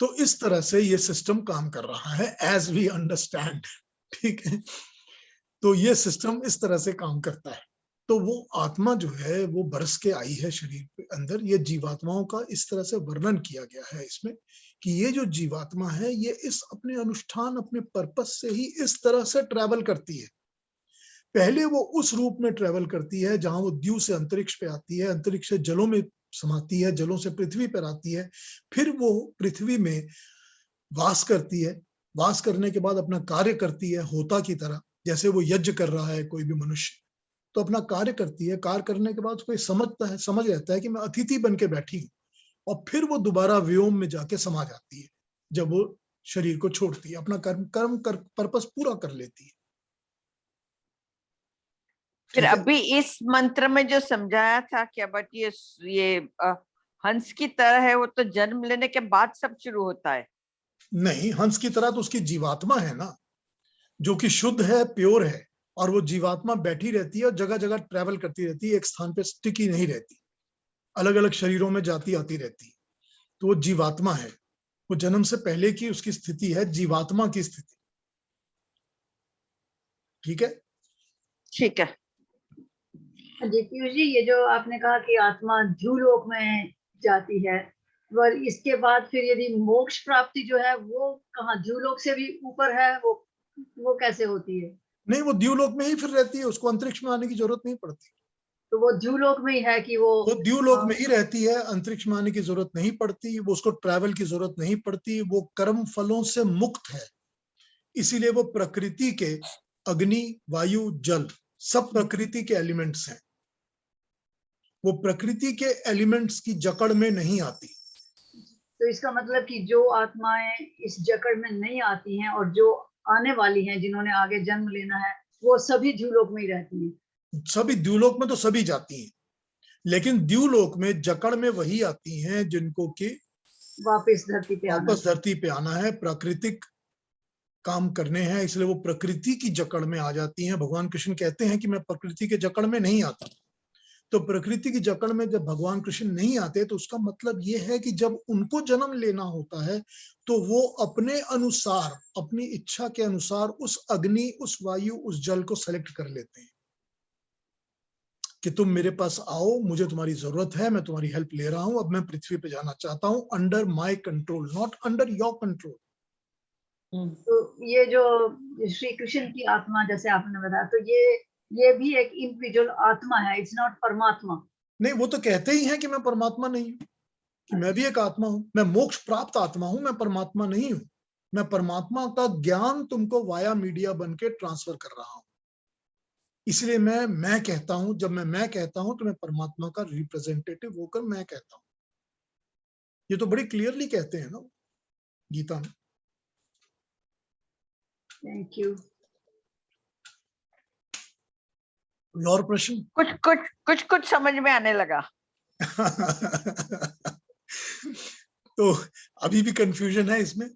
तो इस तरह से ये सिस्टम काम कर रहा है, एज वी अंडरस्टैंड। ठीक है, तो ये सिस्टम इस तरह से काम करता है। तो वो आत्मा जो है वो बरस के आई है शरीर के अंदर। ये जीवात्माओं का इस तरह से वर्णन किया गया है इसमें कि ये जो जीवात्मा है ये इस अपने अनुष्ठान, अपने पर्पस से ही इस तरह से ट्रैवल करती है। पहले वो उस रूप में ट्रैवल करती है जहां वो द्यू से अंतरिक्ष पे आती है, अंतरिक्ष से जलों में समाती है, जलों से पृथ्वी पर आती है, फिर वो पृथ्वी में वास करती है। वास करने के बाद अपना कार्य करती है होता की तरह, जैसे वो यज्ञ कर रहा है कोई भी मनुष्य, तो अपना कार्य करती है। कार्य करने के बाद कोई समझ रहता है कि मैं अतिथि बन के बैठी हूँ, और फिर वो दोबारा व्योम में जाके समा जाती है। जब वो शरीर को छोड़ती है, अपना पर्पस पूरा कर लेती है। फिर ठीक है? अभी इस मंत्र में जो समझाया था कि बट ये हंस की तरह है, वो तो जन्म लेने के बाद सब शुरू होता है। नहीं, हंस की तरह तो उसकी जीवात्मा है ना, जो कि शुद्ध है, प्योर है, और वो जीवात्मा बैठी रहती है और जगह जगह ट्रैवल करती रहती है, एक स्थान पे टिकी नहीं रहती, अलग अलग शरीरों में जाती आती रहती है। तो वो जीवात्मा है, वो जन्म से पहले की उसकी स्थिति है, जीवात्मा की स्थिति। ठीक है? ठीक है जी पीयूष जी, ये जो आपने कहा कि आत्मा ध्रुवलोक में जाती है, और इसके बाद फिर यदि मोक्ष प्राप्ति जो है वो कहाँ, ध्रुवलोक से भी ऊपर है, वो कैसे होती है? नहीं, वो द्यूलोक में ही फिर रहती है, उसको अंतरिक्ष में आने की जरूरत नहीं पड़ती। तो वो ध्रुवलोक में ही है कि वो द्यूलोक में ही रहती है, अंतरिक्ष में आने की जरूरत नहीं पड़ती, वो उसको ट्रैवल की जरूरत नहीं पड़ती, वो कर्म फलों से मुक्त है। इसीलिए वो प्रकृति के अग्नि, वायु, जल, सब प्रकृति के एलिमेंट्स हैं। वो प्रकृति के एलिमेंट्स की जकड़ में नहीं आती। तो इसका मतलब कि जो आत्माएं इस जकड़ में नहीं आती हैं और जो आने वाली हैं, जिन्होंने आगे जन्म लेना है, वो सभी ध्रुवलोक में ही रहती हैं। सभी द्यूलोक में तो सभी जाती हैं, लेकिन द्यूलोक में जकड़ में वही आती हैं जिनको कि वापस धरती पे आना है, प्राकृतिक काम करने हैं, इसलिए वो प्रकृति की जकड़ में आ जाती हैं। भगवान कृष्ण कहते हैं कि मैं प्रकृति के जकड़ में नहीं आता। तो प्रकृति की जकड़ में जब भगवान कृष्ण नहीं आते तो उसका मतलब ये है कि जब उनको जन्म लेना होता है तो वो अपने अनुसार, अपनी इच्छा के अनुसार उस अग्नि, उस वायु, उस जल को सेलेक्ट कर लेते हैं। कि तुम मेरे पास आओ, मुझे तुम्हारी जरूरत है, मैं तुम्हारी हेल्प ले रहा हूं, अब मैं पृथ्वी पे जाना चाहता हूं, under my control, not under your control. तो ये जो श्री कृष्ण की आत्मा जैसे आपने बताया, तो ये भी एक इंडिविजुअल आत्मा है, इट्स नॉट परमात्मा। नहीं, वो तो कहते ही हैं कि मैं परमात्मा नहीं हूँ, कि मैं भी एक आत्मा हूं, मैं मोक्ष प्राप्त आत्मा हूं, मैं परमात्मा नहीं हूं। मैं परमात्मा का ज्ञान तुमको वाया मीडिया बन के ट्रांसफर कर रहा हूं। इसलिए मैं कहता हूं, जब मैं कहता हूं तो मैं परमात्मा का रिप्रेजेंटेटिव होकर मैं कहता हूं। ये तो बड़ी क्लियरली कहते हैं ना गीता में। Thank you. और प्रश्न? कुछ समझ में आने लगा। तो अभी भी कंफ्यूजन है इसमें,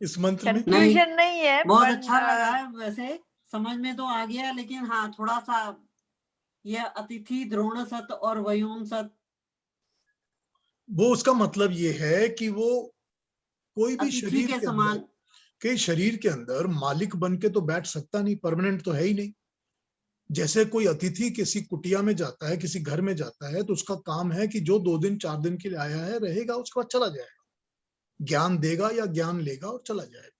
इस मंत्र में? कंफ्यूजन नहीं है, बहुत अच्छा लगा है, वैसे समझ में तो आ गया, लेकिन हाँ थोड़ा सा ये अतिथि द्रोण सत और वयोम सत, वो उसका मतलब ये है कि वो कोई भी अतिथि शरीर के के समान। अंदर, के शरीर के अंदर मालिक बन के तो बैठ सकता नहीं, परमानेंट तो है ही नहीं। जैसे कोई अतिथि किसी कुटिया में जाता है, किसी घर में जाता है, तो उसका काम है कि जो 2 दिन 4 दिन के लिए आया है रहेगा, उसके बाद चला जाएगा, ज्ञान देगा या ज्ञान लेगा और चला जाएगा।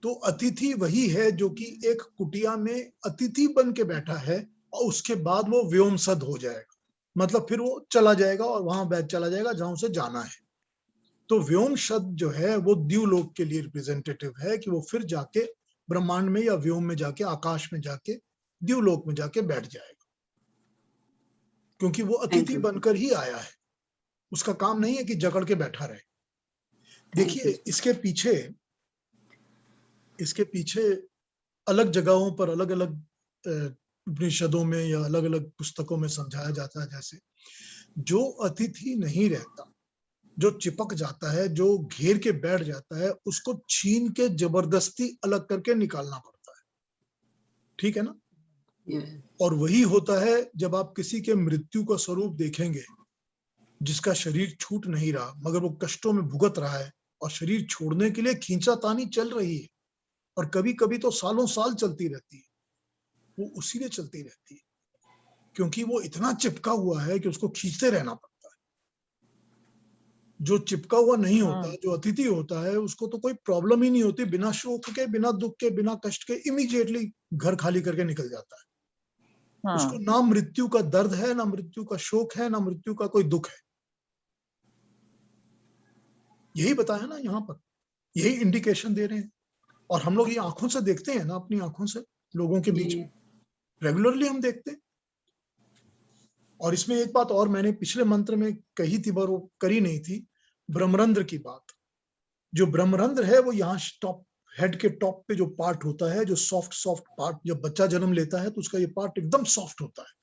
तो अतिथि वही है जो कि एक कुटिया में अतिथि बन के बैठा है और उसके बाद वो व्योमसद हो जाएगा, मतलब फिर वो चला जाएगा और वहां बैठ चला जाएगा जहां उसे जाना है। तो व्योम शब्द जो है वो द्युलोक के लिए रिप्रेजेंटेटिव है, कि वो फिर जाके ब्रह्मांड में या व्योम में जाके, आकाश में जाके, द्युलोक में जाके बैठ जाएगा, क्योंकि वो अतिथि बनकर ही आया है। उसका काम नहीं है कि जकड़ के बैठा रहे। देखिए इसके पीछे अलग जगहों पर अलग अलग उपनिषदों में या अलग अलग पुस्तकों में समझाया जाता है। जैसे जो अतिथि नहीं रहता, जो चिपक जाता है, जो घेर के बैठ जाता है, उसको छीन के जबरदस्ती अलग करके निकालना पड़ता है, ठीक है ना? और वही होता है जब आप किसी के मृत्यु का स्वरूप देखेंगे, जिसका शरीर छूट नहीं रहा मगर वो कष्टों में भुगत रहा है और शरीर छोड़ने के लिए खींचातानी चल रही है, और कभी कभी तो सालों साल चलती रहती है। वो उसी लिए चलती रहती है क्योंकि वो इतना चिपका हुआ है कि उसको खींचते रहना पड़ता है। जो चिपका हुआ नहीं होता, जो अतिथि होता है, उसको तो कोई प्रॉब्लम ही नहीं होती, बिना शोक के, बिना दुख के, बिना कष्ट के इमीडिएटली घर खाली करके निकल जाता है। उसको ना मृत्यु का दर्द है, ना मृत्यु का शोक है, ना मृत्यु का कोई दुख है। यही बताया ना यहाँ पर, यही इंडिकेशन दे रहे हैं। और हम लोग ये आंखों से देखते हैं ना, अपनी आंखों से लोगों के बीच में रेगुलरली हम देखते हैं। और इसमें एक बात और मैंने पिछले मंत्र में कही थी पर वो करी नहीं थी, ब्रह्मरंध्र की बात। जो ब्रह्मरंध्र है वो यहाँ टॉप, हेड के टॉप पे जो पार्ट होता है, जो सॉफ्ट पार्ट, जब बच्चा जन्म लेता है तो उसका ये पार्ट एकदम सॉफ्ट होता है।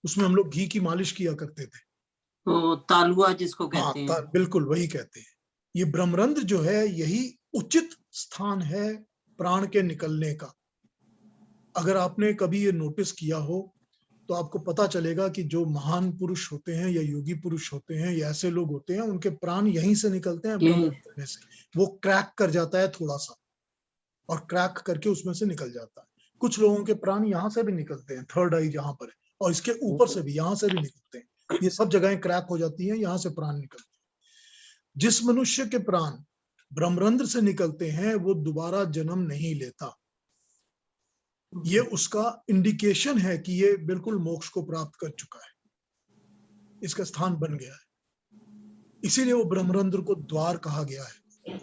उसमें हम लोग घी की मालिश किया करते थे, तो तालुआ जिसको कहते हैं। बिल्कुल वही कहते हैं। ये ब्रह्मरंध्र जो है यही उचित स्थान है प्राण के निकलने का। अगर आपने कभी ये नोटिस किया हो तो आपको पता चलेगा कि जो महान पुरुष होते हैं या योगी पुरुष होते हैं या ऐसे लोग होते हैं, उनके प्राण यहीं से निकलते हैं, ब्रह्मरंध्र में से। वो क्रैक कर जाता है थोड़ा सा और क्रैक करके उसमें से निकल जाता है। कुछ लोगों के प्राण यहाँ से भी निकलते हैं, थर्ड आई जहां पर है, और इसके ऊपर से भी, यहाँ से भी निकलते हैं। ये सब जगहें क्रैक हो जाती हैं, यहाँ से प्राण निकलते हैं। जिस मनुष्य के प्राण ब्रह्मरंध्र से निकलते हैं वो दोबारा जन्म नहीं लेता। ये उसका इंडिकेशन है कि ये बिल्कुल मोक्ष को प्राप्त कर चुका है, इसका स्थान बन गया है। इसीलिए वो ब्रह्मरंध्र को द्वार कहा गया है।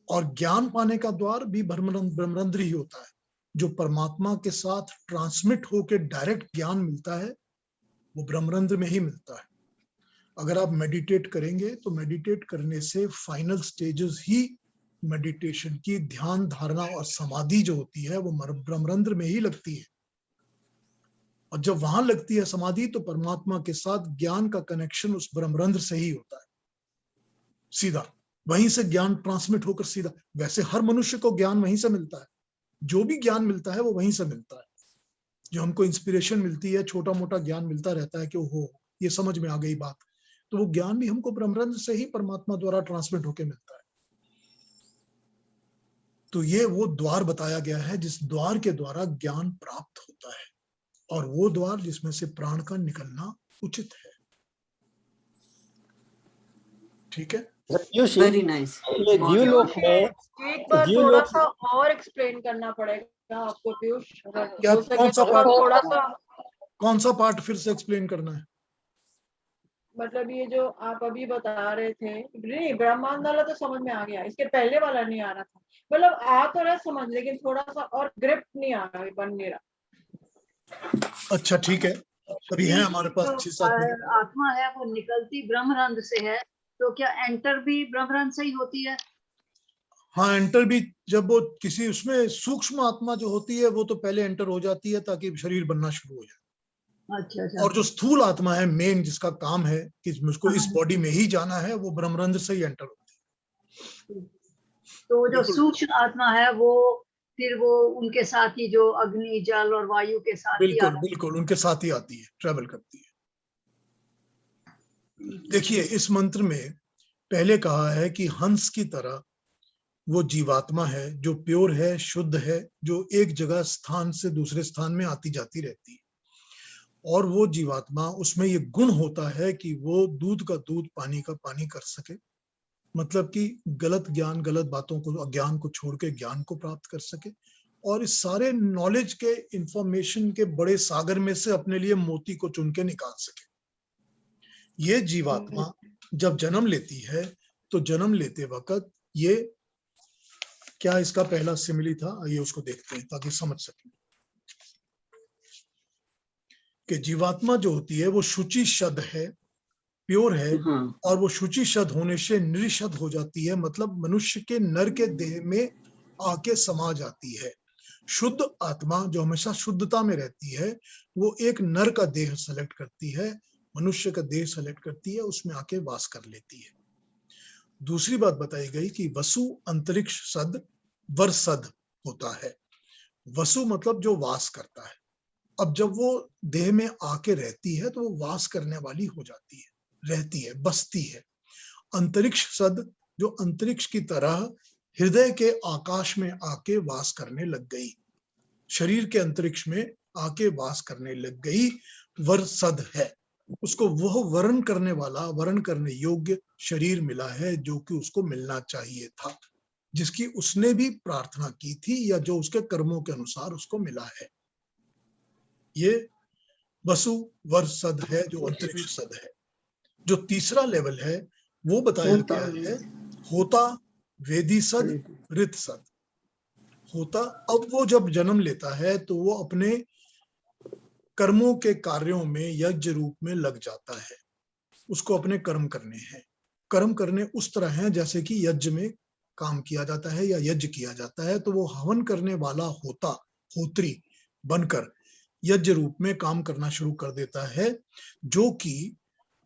और ज्ञान पाने का द्वार भी ब्रह्मरंध्र ही होता है। जो परमात्मा के साथ ट्रांसमिट होकर डायरेक्ट ज्ञान मिलता है वो ब्रह्मरंध्र में ही मिलता है। अगर आप मेडिटेट करेंगे तो मेडिटेट करने से फाइनल स्टेजेस ही मेडिटेशन की, ध्यान, धारणा और समाधि जो होती है वो ब्रह्मरंध्र में ही लगती है। और जब वहां लगती है समाधि तो परमात्मा के साथ ज्ञान का कनेक्शन उस ब्रह्मरंध्र से ही होता है, सीधा वहीं से ज्ञान ट्रांसमिट होकर सीधा। वैसे हर मनुष्य को ज्ञान वहीं से मिलता है, जो भी ज्ञान मिलता है वो वहीं से मिलता है। जो हमको इंस्पिरेशन मिलती है, छोटा मोटा ज्ञान मिलता रहता है कि ओहो ये समझ में आ गई बात, तो वो ज्ञान भी हमको ब्रह्मरंध्र से ही परमात्मा द्वारा ट्रांसमिट होकर मिलता है। तो ये वो द्वार बताया गया है जिस द्वार के द्वारा ज्ञान प्राप्त होता है। और वो द्वार जिसमें से प्राण का निकलना उचित है। ठीक है, पीयूष जी, वेरी नाइस। ये द्यूलोक में एक बार द्यूलोक- थोड़ा सा और एक्सप्लेन करना पड़ेगा आपको पीयूष, अगर क्या हो सके कौन सा तो पार्ट? थोड़ा सा, कौन सा पार्ट फिर से एक्सप्लेन करना है? मतलब ये जो आप अभी बता रहे थे, नहीं ब्रह्मांड वाला तो समझ में आ गया, इसके पहले वाला नहीं आ रहा था, मतलब आ तो रहा समझ, लेकिन थोड़ा सा और ग्रिप नहीं आ रहा, बन नहीं रहा। अच्छा ठीक है, अभी है हमारे पास जो 6-7 मिनट। आत्मा है वो निकलती ब्रह्मरंध्र से है, तो क्या एंटर भी ब्रह्मरंध्र से ही होती है? हाँ, एंटर भी जब वो किसी उसमें सूक्ष्म आत्मा जो होती है वो तो पहले एंटर हो जाती है ताकि शरीर बनना शुरू हो जाए। अच्छा अच्छा। और जो स्थूल आत्मा है मेन, जिसका काम है कि मुझको इस हाँ। बॉडी में ही जाना है, वो ब्रह्मरंध्र से ही एंटर होती है। तो वो जो बिल्कुल। सूक्ष्म आत्मा है वो फिर वो उनके साथ ही जो अग्नि जल और वायु के साथ ही बिल्कुल आता बिल्कुल उनके साथ ही आती है, ट्रेवल करती है। देखिए, इस मंत्र में पहले कहा है कि हंस की तरह वो जीवात्मा है जो प्योर है, शुद्ध है, जो एक जगह स्थान से दूसरे स्थान में आती जाती रहती है। और वो जीवात्मा, उसमें ये गुण होता है कि वो दूध का दूध, पानी का पानी कर सके, मतलब कि गलत ज्ञान, गलत बातों को, अज्ञान को छोड़ के ज्ञान को प्राप्त कर सके, और इस सारे नॉलेज के, इंफॉर्मेशन के बड़े सागर में से अपने लिए मोती को चुन के निकाल सके। ये जीवात्मा जब जन्म लेती है तो जन्म लेते वक्त ये क्या, इसका पहला सिमिली था, आइए उसको देखते हैं ताकि समझ सकें कि जीवात्मा जो होती है वो शुचि शद है, प्योर है, और वो शुचि शद होने से निरिशद हो जाती है, मतलब मनुष्य के नर के देह में आके समा जाती है। शुद्ध आत्मा जो हमेशा शुद्धता में रहती है वो एक नर का देह सेलेक्ट करती है, मनुष्य का देह सेलेक्ट करती है, उसमें आके वास कर लेती है। दूसरी बात बताई गई कि वसु अंतरिक्ष सद वर सद होता है। वसु मतलब जो वास करता है। अब जब वो देह में आके रहती है तो वो वास करने वाली हो जाती है, रहती है, बसती है। अंतरिक्ष सद जो अंतरिक्ष की तरह हृदय के आकाश में आके वास करने लग गई, शरीर के अंतरिक्ष में आके वास करने लग गई, वर सद है। उसको वह वर्ण करने वाला, वर्ण करने योग्य शरीर मिला है जो कि उसको मिलना चाहिए था, जिसकी उसने भी प्रार्थना की थी, या जो उसके कर्मों के अनुसार उसको मिला है। ये वसु वर सद है, जो अंतरिक्ष सद है। जो तीसरा लेवल है वो बताया गया है होता वेदी सद ऋत सद। होता, अब वो जब जन्म लेता है तो वो अपने कर्मों के कार्यों में यज्ञ रूप में लग जाता है, उसको अपने कर्म करने हैं। कर्म करने उस तरह हैं जैसे कि यज्ञ में काम किया जाता है या यज्ञ किया जाता है, तो वो हवन करने वाला होता, होत्री बनकर यज्ञ रूप में काम करना शुरू कर देता है, जो कि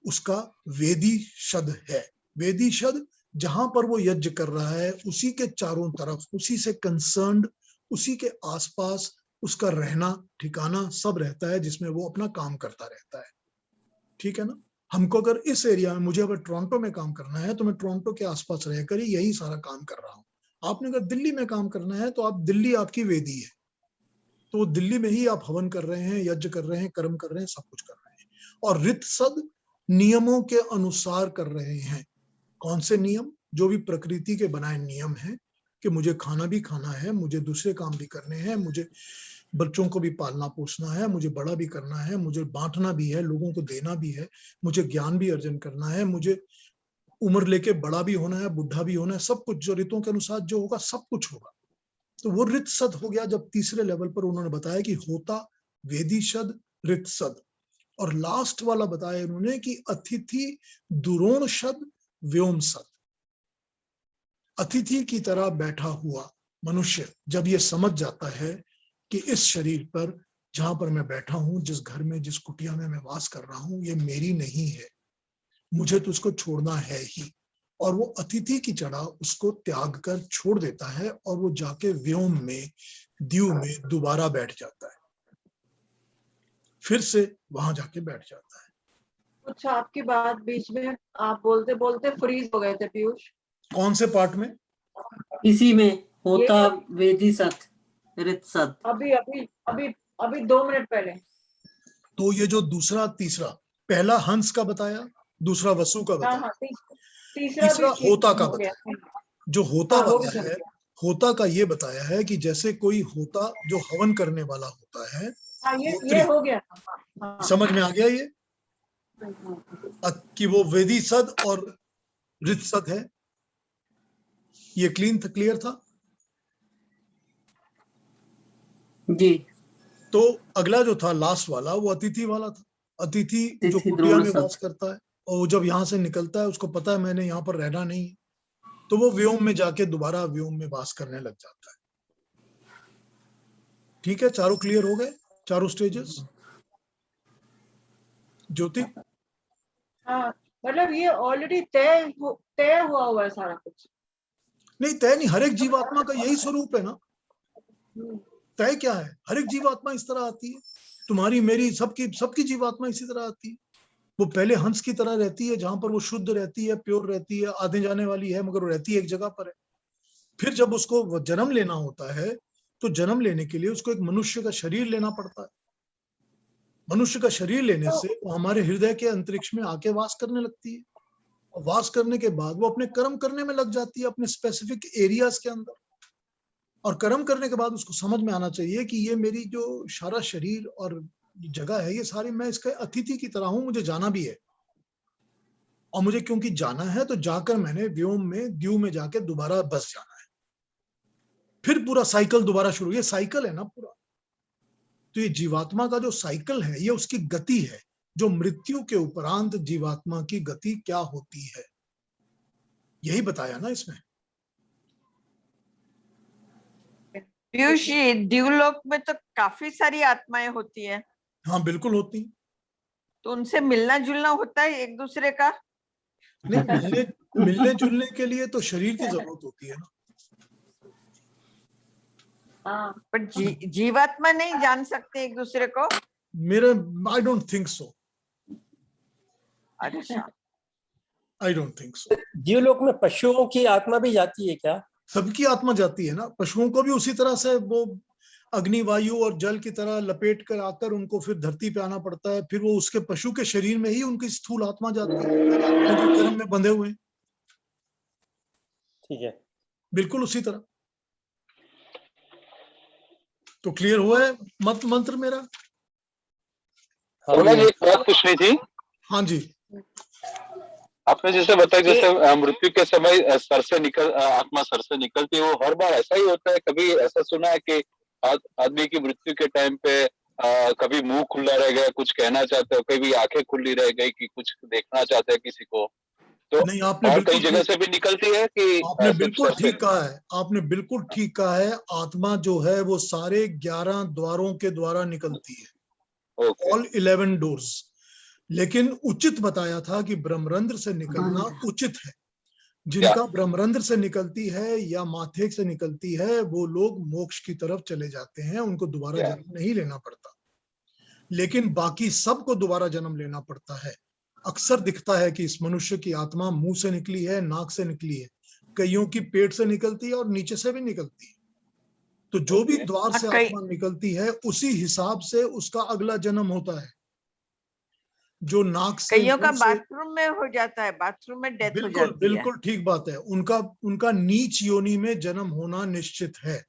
उसका वेदी शद है। वेदी शद जहां पर वो यज्ञ कर रहा है उसी के चारों तरफ, उसी से कंसर्न्ड, उसी के आसपास उसका रहना ठिकाना सब रहता है, जिसमें वो अपना काम करता रहता है। ठीक है ना? हमको अगर इस एरिया में, मुझे अगर टोरंटो में काम करना है तो मैं टोरंटो के आसपास रहकर ही यही सारा काम कर रहा हूँ। आपने अगर दिल्ली में काम करना है तो आप, दिल्ली आपकी वेदी है, तो दिल्ली में ही आप हवन कर रहे हैं, यज्ञ कर रहे हैं, कर्म कर रहे हैं, सब कुछ कर रहे हैं। और ऋत सद नियमों के अनुसार कर रहे हैं। कौन से नियम? जो भी प्रकृति के बनाए नियम हैं कि मुझे खाना भी खाना है, मुझे दूसरे काम भी करने हैं, मुझे बच्चों को भी पालना पोसना है, मुझे बड़ा भी करना है, मुझे बांटना भी है, लोगों को देना भी है, मुझे ज्ञान भी अर्जन करना है, मुझे उम्र लेके बड़ा भी होना है, बुढ़ा भी होना है, सब कुछ जो ऋतों के अनुसार जो होगा सब कुछ होगा। तो वो ऋत सद हो गया जब तीसरे लेवल पर उन्होंने बताया कि होता वेदी शद ऋत सद। और लास्ट वाला बताया उन्होंने कि अतिथि दुरोण शद व्योम सद। अतिथि की तरह बैठा हुआ मनुष्य जब ये समझ जाता है कि इस शरीर पर, जहां पर मैं बैठा हूं, जिस घर में, जिस कुटिया में मैं वास कर रहा हूं, ये मेरी नहीं है, मुझे तो उसको छोड़ना है ही, और वो अतिथि की तरह उसको त्याग कर छोड़ देता है और वो जाके व्योम में, द्यू में दोबारा बैठ जाता है, फिर से वहां जाके बैठ जाता है। कुछ आपकी बात बीच में आप बोलते बोलते फ्रीज हो गए थे पीयूष। कौन से पार्ट में? इसी में होता वेदी सत ऋत सत। अभी अभी अभी अभी 2 मिनट पहले। तो ये जो दूसरा तीसरा, पहला हंस का बताया, दूसरा वसु का हाँ बताया, हाँ तीसरा तीसरा भी होता का हो गया। बताया। जो होता हाँ, वो भी वाला समझ है, गया। होता का ये बताया है कि जैसे कोई होता जो हवन करने वाला होता है, हाँ ये होत्री, हो गया। हाँ, समझ में आ गया ये कि वो वेदी सद और ऋत सद है। ये क्लियर था। जी। तो अगला जो था लास्ट वाला, वो अतिथि वाला था। अतिथि जो अतिथि कुटिया में द्रोण वास करता है, और वो जब यहाँ से निकलता है उसको पता है मैंने यहाँ पर रहना नहीं है, तो वो व्योम में जाके दोबारा व्योम में वास करने लग जाता है। ठीक है, चारों क्लियर हो गए, चारों स्टेजेस। ज्योति, हाँ मतलब ये ऑलरेडी तय हुआ है सारा कुछ। नहीं तय नहीं, हर एक जीवात्मा का यही स्वरूप है ना। तय क्या है, हर एक जीवात्मा इस तरह आती है, तुम्हारी मेरी सबकी जीवात्मा इसी तरह आती है। वो पहले हंस की तरह रहती है, जहां पर वो शुद्ध रहती है, प्योर रहती है, आने जाने वाली है, मगर वो रहती है एक जगह पर है। फिर जब उसको जन्म लेना होता है, तो जन्म लेने के लिए उसको एक मनुष्य का शरीर लेना पड़ता है। मनुष्य का शरीर लेने से वो हमारे हृदय के अंतरिक्ष में आके वास करने लगती है, और वास करने के बाद वो अपने कर्म करने में लग जाती है अपने स्पेसिफिक एरियाज के अंदर। और कर्म करने के बाद उसको समझ में आना चाहिए कि ये मेरी जो सारा शरीर और जगह है, ये सारी मैं इसके अतिथि की तरह हूं, मुझे जाना भी है। और मुझे क्योंकि जाना है, तो जाकर मैंने व्योम में द्यू में जाके दोबारा बस जाना है। फिर पूरा साइकिल दोबारा शुरू, ये साइकिल है ना पूरा। तो ये जीवात्मा का जो साइकिल है, ये उसकी गति है, जो मृत्यु के उपरांत जीवात्मा की गति क्या होती है, यही बताया ना इसमें। पीयूष जी, द्यूलोक में तो काफी सारी आत्माएं होती है, हाँ बिल्कुल होती हैं। तो उनसे मिलना जुलना होता है एक दूसरे का? नहीं, मिलने जुलने के लिए तो शरीर की जरूरत होती है ना। हाँ पर जीवात्मा नहीं जान सकते एक दूसरे को? मेरे आई डोंट थिंक सो, अच्छा, आई डोंट थिंक सो। जीवलोक में पशुओं की आत्मा भी जाती है क्या? सबकी आत्मा जाती है ना, पशुओं को भी उसी तरह से वो अग्नि, वायु और जल की तरह लपेट कर आकर उनको फिर धरती पे आना पड़ता है, फिर वो उसके पशु के शरीर में ही उनकी स्थूल आत्मा जाती है, क्योंकि कर्म में बंधे हुए हैं। ठीक है, बिल्कुल उसी तरह। तो क्लियर हुआ है मंत्र मेरा? जी एक बात पूछनी थी। हाँ जी, आपने जैसे बताया, जैसे मृत्यु के समय सर से आत्मा सर से निकलती है, वो हर बार ऐसा ही होता है? कभी ऐसा सुना है कि आदमी की मृत्यु के टाइम पे कभी मुंह खुला रह गया, कुछ कहना चाहते हो, कभी आंखें खुली रह गई कि कुछ देखना चाहते हैं किसी को, तो नहीं आपने और कई बिल्कुल जगह से भी निकलती है कि आपने सिर्फ बिल्कुल सर से? ठीक कहा है, आपने बिल्कुल ठीक कहा है। आत्मा जो है वो सारे 11 द्वारों के द्वारा निकलती है, ऑल 11 डोर्स। लेकिन उचित बताया था कि ब्रह्मरंध्र से निकलना उचित है। जिनका ब्रह्मरंध्र से निकलती है या माथे से निकलती है, वो लोग मोक्ष की तरफ चले जाते हैं, उनको दोबारा जन्म नहीं लेना पड़ता। लेकिन बाकी सबको दोबारा जन्म लेना पड़ता है। अक्सर दिखता है कि इस मनुष्य की आत्मा मुंह से निकली है, नाक से निकली है, कईयों की पेट से निकलती है और नीचे से भी निकलती है। तो जो भी द्वार से आत्मा निकलती है, उसी हिसाब से उसका अगला जन्म होता है। जो नाक से, कईयों का बाथरूम में हो जाता है, बाथरूम में डेथ हो जाती है। बिल्कुल ठीक बात है। उनका नीच योनि में जन्म होना निश्चित है,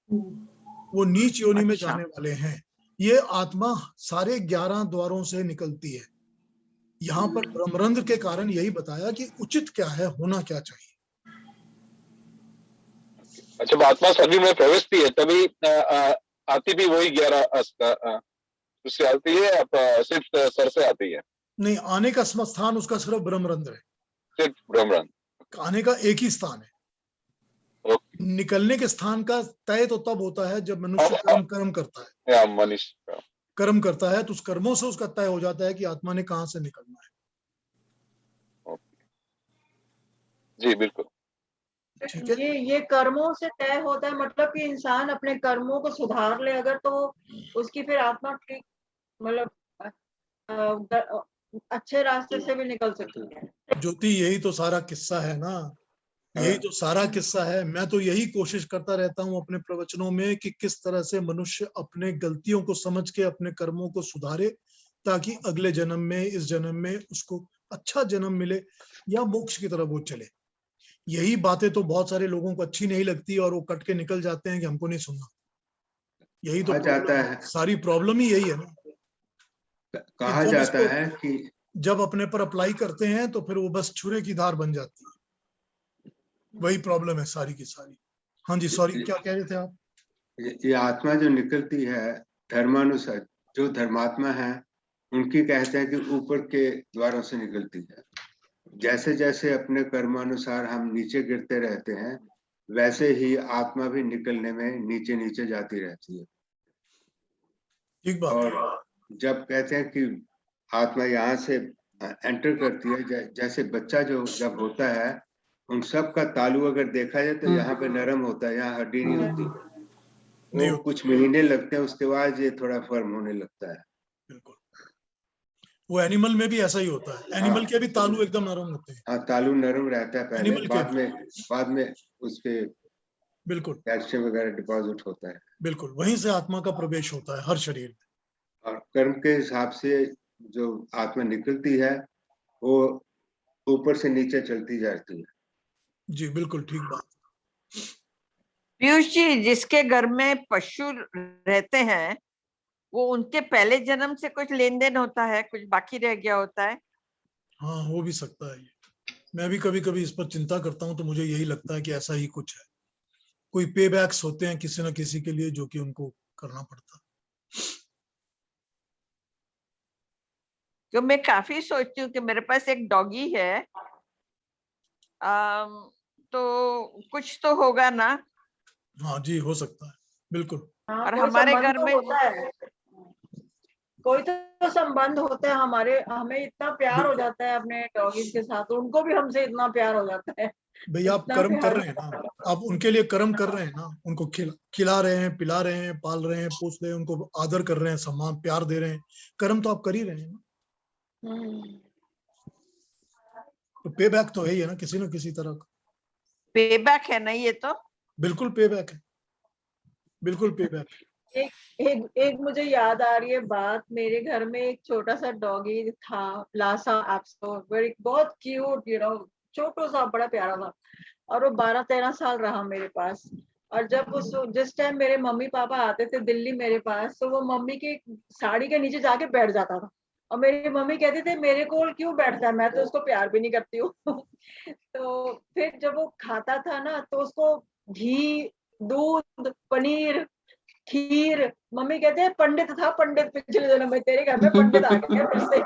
वो नीच योनि में जाने वाले हैं। ये आत्मा सारे 11 द्वारों से निकलती है। यहाँ पर ब्रह्मरंध्र के कारण यही बताया कि उचित क्या है, होना क्या चाहिए। जब आत्मा शरीर में प्रवेशती है तभी आती भी वही 11 उससे आती है, सिर्फ सर से आती है? नहीं, आने का स्थान उसका सिर्फ ब्रह्मरंध्र है, सिर्फ ब्रह्मरंध्र। आने का एक ही स्थान है। निकलने के स्थान का तय तो तब होता है जब मनुष्य कर्म करता है। मनुष्य कर्म करता है तो उस कर्मों से उसका तय हो जाता है कि आत्मा ने कहां से निकलना है। जी बिल्कुल, ठीक है। ये कर्मों से तय होता है, मतलब कि इंसान अपने कर्मों को सुधार ले अगर, तो उसकी फिर आत्मा ठीक, मतलब अच्छे रास्ते से भी निकल सकती है। ज्योति, यही तो सारा किस्सा है ना, यही तो सारा किस्सा है। मैं तो यही कोशिश करता रहता हूँ अपने प्रवचनों में कि किस तरह से मनुष्य अपने गलतियों को समझ के अपने कर्मों को सुधारे ताकि अगले जन्म में, इस जन्म में उसको अच्छा जन्म मिले या मोक्ष की तरफ वो चले। यही बातें तो बहुत सारे लोगों को अच्छी नहीं लगती और वो कट के निकल जाते हैं कि हमको नहीं सुनना। यही तो कहा जाता प्रॉब्लम है, सारी प्रॉब्लम ही यही है ना, कहा जब जाता इसको- है कि जब अपने पर अप्लाई करते हैं तो फिर वो बस छुरे की धार बन जाती है। वही प्रॉब्लम है सारी की सारी। हाँ जी, सॉरी, क्या कह रहे थे आप? ये आत्मा जो निकलती है धर्मानुसार, जो धर्मात्मा है उनकी कहते हैं कि ऊपर के द्वारों से निकलती है। जैसे जैसे अपने कर्मानुसार हम नीचे गिरते रहते हैं, वैसे ही आत्मा भी निकलने में नीचे नीचे जाती रहती है। ठीक बात है। और जब कहते हैं कि आत्मा यहाँ से एंटर करती है, जैसे बच्चा जो जब होता है, उन सब का तालू अगर देखा जाए तो यहाँ पे नरम होता है, यहाँ हड्डी नहीं होती। नहीं वो होती। कुछ महीने लगते हैं, उसके बाद ये थोड़ा फर्म होने लगता है। बिल्कुल, वो एनिमल में भी ऐसा ही होता है। एनिमल के भी तालू एकदम नरम होते हैं। हाँ, तालू नरम रहता है पहले, एनिमल के बाद में उसके बिल्कुल कैल्शियम वगैरह डिपॉजिट होता है। बिल्कुल, वहीं से आत्मा का प्रवेश होता है हर शरीर में। और कर्म के हिसाब से जो आत्मा निकलती है वो ऊपर से नीचे चलती जाती है। जी बिल्कुल, ठीक बात। पीयूष जी, जिसके घर में पशु रहते हैं वो उनके पहले जन्म से कुछ लेन देन होता है, कुछ बाकी रह गया होता है। हाँ, हो भी सकता है। मैं भी कभी कभी इस पर चिंता करता हूँ तो मुझे यही लगता है कि ऐसा ही कुछ है। कोई पे बैक्स होते हैं किसी न किसी के लिए जो कि उनको करना पड़ता है। तो मैं काफी सोचती हूँ कि मेरे पास एक डॉगी है, तो कुछ तो होगा ना। हाँ जी, हो सकता है, बिल्कुल। हाँ, और कोई हमारे संबंध घर तो में होता है, कोई तो संबंध होता है हमारे, हमें इतना प्यार हो जाता है अपने डॉगीज के साथ, उनको भी हमसे इतना प्यार हो जाता है। भैया आप इतना कर्म कर प्यार रहे हैं ना, आप उनके लिए कर्म कर रहे हैं ना, उनको खिला रहे हैं, पिला रहे हैं, पाल रहे हैं, पोस रहे हैं, उनको आदर कर रहे हैं, सम्मान प्यार दे रहे हैं। कर्म तो आप कर ही रहे हैं ना, तो पे बैक तो है ही है ना, किसी न किसी तरह का। पे बैक है ना ये तो। बिल्कुल पे बैक है, बिल्कुल पे बैक। एक मुझे याद आ रही है बात, मेरे घर में एक छोटा सा डॉगी था, लासा एप्सो, बहुत क्यूट, छोटो सा, बड़ा प्यारा था, और वो 12-13 साल रहा मेरे पास। और जब जिस टाइम मेरे मम्मी पापा आते थे दिल्ली मेरे पास, तो वो मम्मी की साड़ी के नीचे जाके बैठ जाता था, और मेरी मम्मी कहती थी मेरे को क्यों बैठता है, मैं तो उसको प्यार भी नहीं करती हूँ। तो फिर जब वो खाता था ना, तो उसको घी, दूध, पनीर, खीर, मम्मी कहते हैं पंडित था, पंडित पिछले जन्म में, तेरे घर में पंडित आ गया फिर से।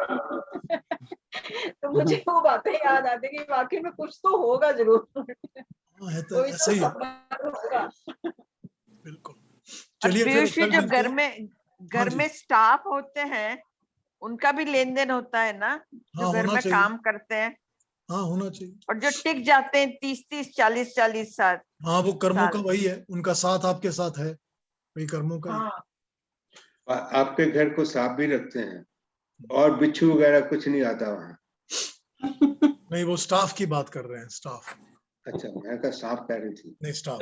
तो मुझे वो बातें याद आती कि वाकई में कुछ तो होगा जरूर, है तो कोई ऐसे तो ही है, संबंध होगा। बिल्कुल। और चलिए फिर पीयूष जी, कल जो मिलते हैं। घर जी। में स्टाफ होते हैं उनका भी लेन देन होता है ना, जो हाँ, घर होना में चाहिए। काम करते हैं हाँ, होना चाहिए। और जो टिक जाते हैं 30-30, 40-40 साल। हाँ, वो कर्मों का साल। वही है, उनका साथ आपके साथ है, वही कर्मों का ही। हाँ, आपके घर को साफ भी रखते हैं, और बिच्छू वगैरह कुछ नहीं आता वहाँ? नहीं, वो स्टाफ की बात कर रहे हैं, स्टाफ। अच्छा, मैं का सांप कह रही थी। नहीं, स्टाफ।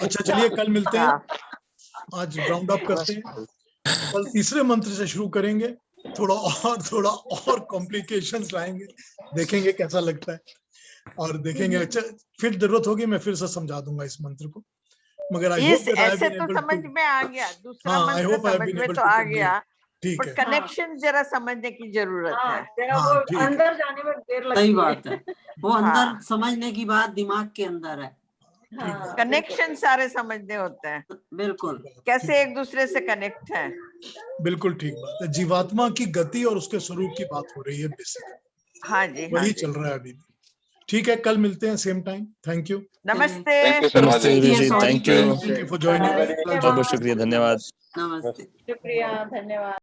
अच्छा चलिए कल मिलते हैं, आज राउंड अप करते हैं। कल तीसरे मंत्र से शुरू करेंगे, थोड़ा और कॉम्प्लिकेशंस लाएंगे, देखेंगे कैसा लगता है, और देखेंगे। अच्छा, फिर जरूरत होगी मैं फिर से समझा दूंगा इस मंत्र को, मगर I hope that I have ऐसे बीन तो एबल समझ टू। में आ गया, दूसरा हाँ, आई मंत्र होप आई हैव समझ बीन में एबल तो टू आ कन्वे। गया, ठीक पर है, कनेक्शन जरा समझने की जरूरत है। हाँ, जरा हाँ, वो ठीक है। अंदर जाने में देर लगती सही है। बात है, वो हाँ। अंदर समझने की बात दिमाग के अंदर है। हाँ, कनेक्शन सारे समझने होते हैं, बिल्कुल, कैसे एक दूसरे से कनेक्ट है। बिल्कुल ठीक बात है। जीवात्मा की गति और उसके स्वरूप की बात हो रही है, बेसिक हाँ जी, हाँ वही जी। चल रहा है अभी भी। ठीक है, कल मिलते हैं सेम टाइम। थैंक यू, नमस्ते। थैंक यू शर्मा नमस्ते जी। Piyush ji, Sorry, thank you, thank you for joining. बहुत बहुत शुक्रिया, धन्यवाद। नमस्ते। शुक्रिया, धन्यवाद।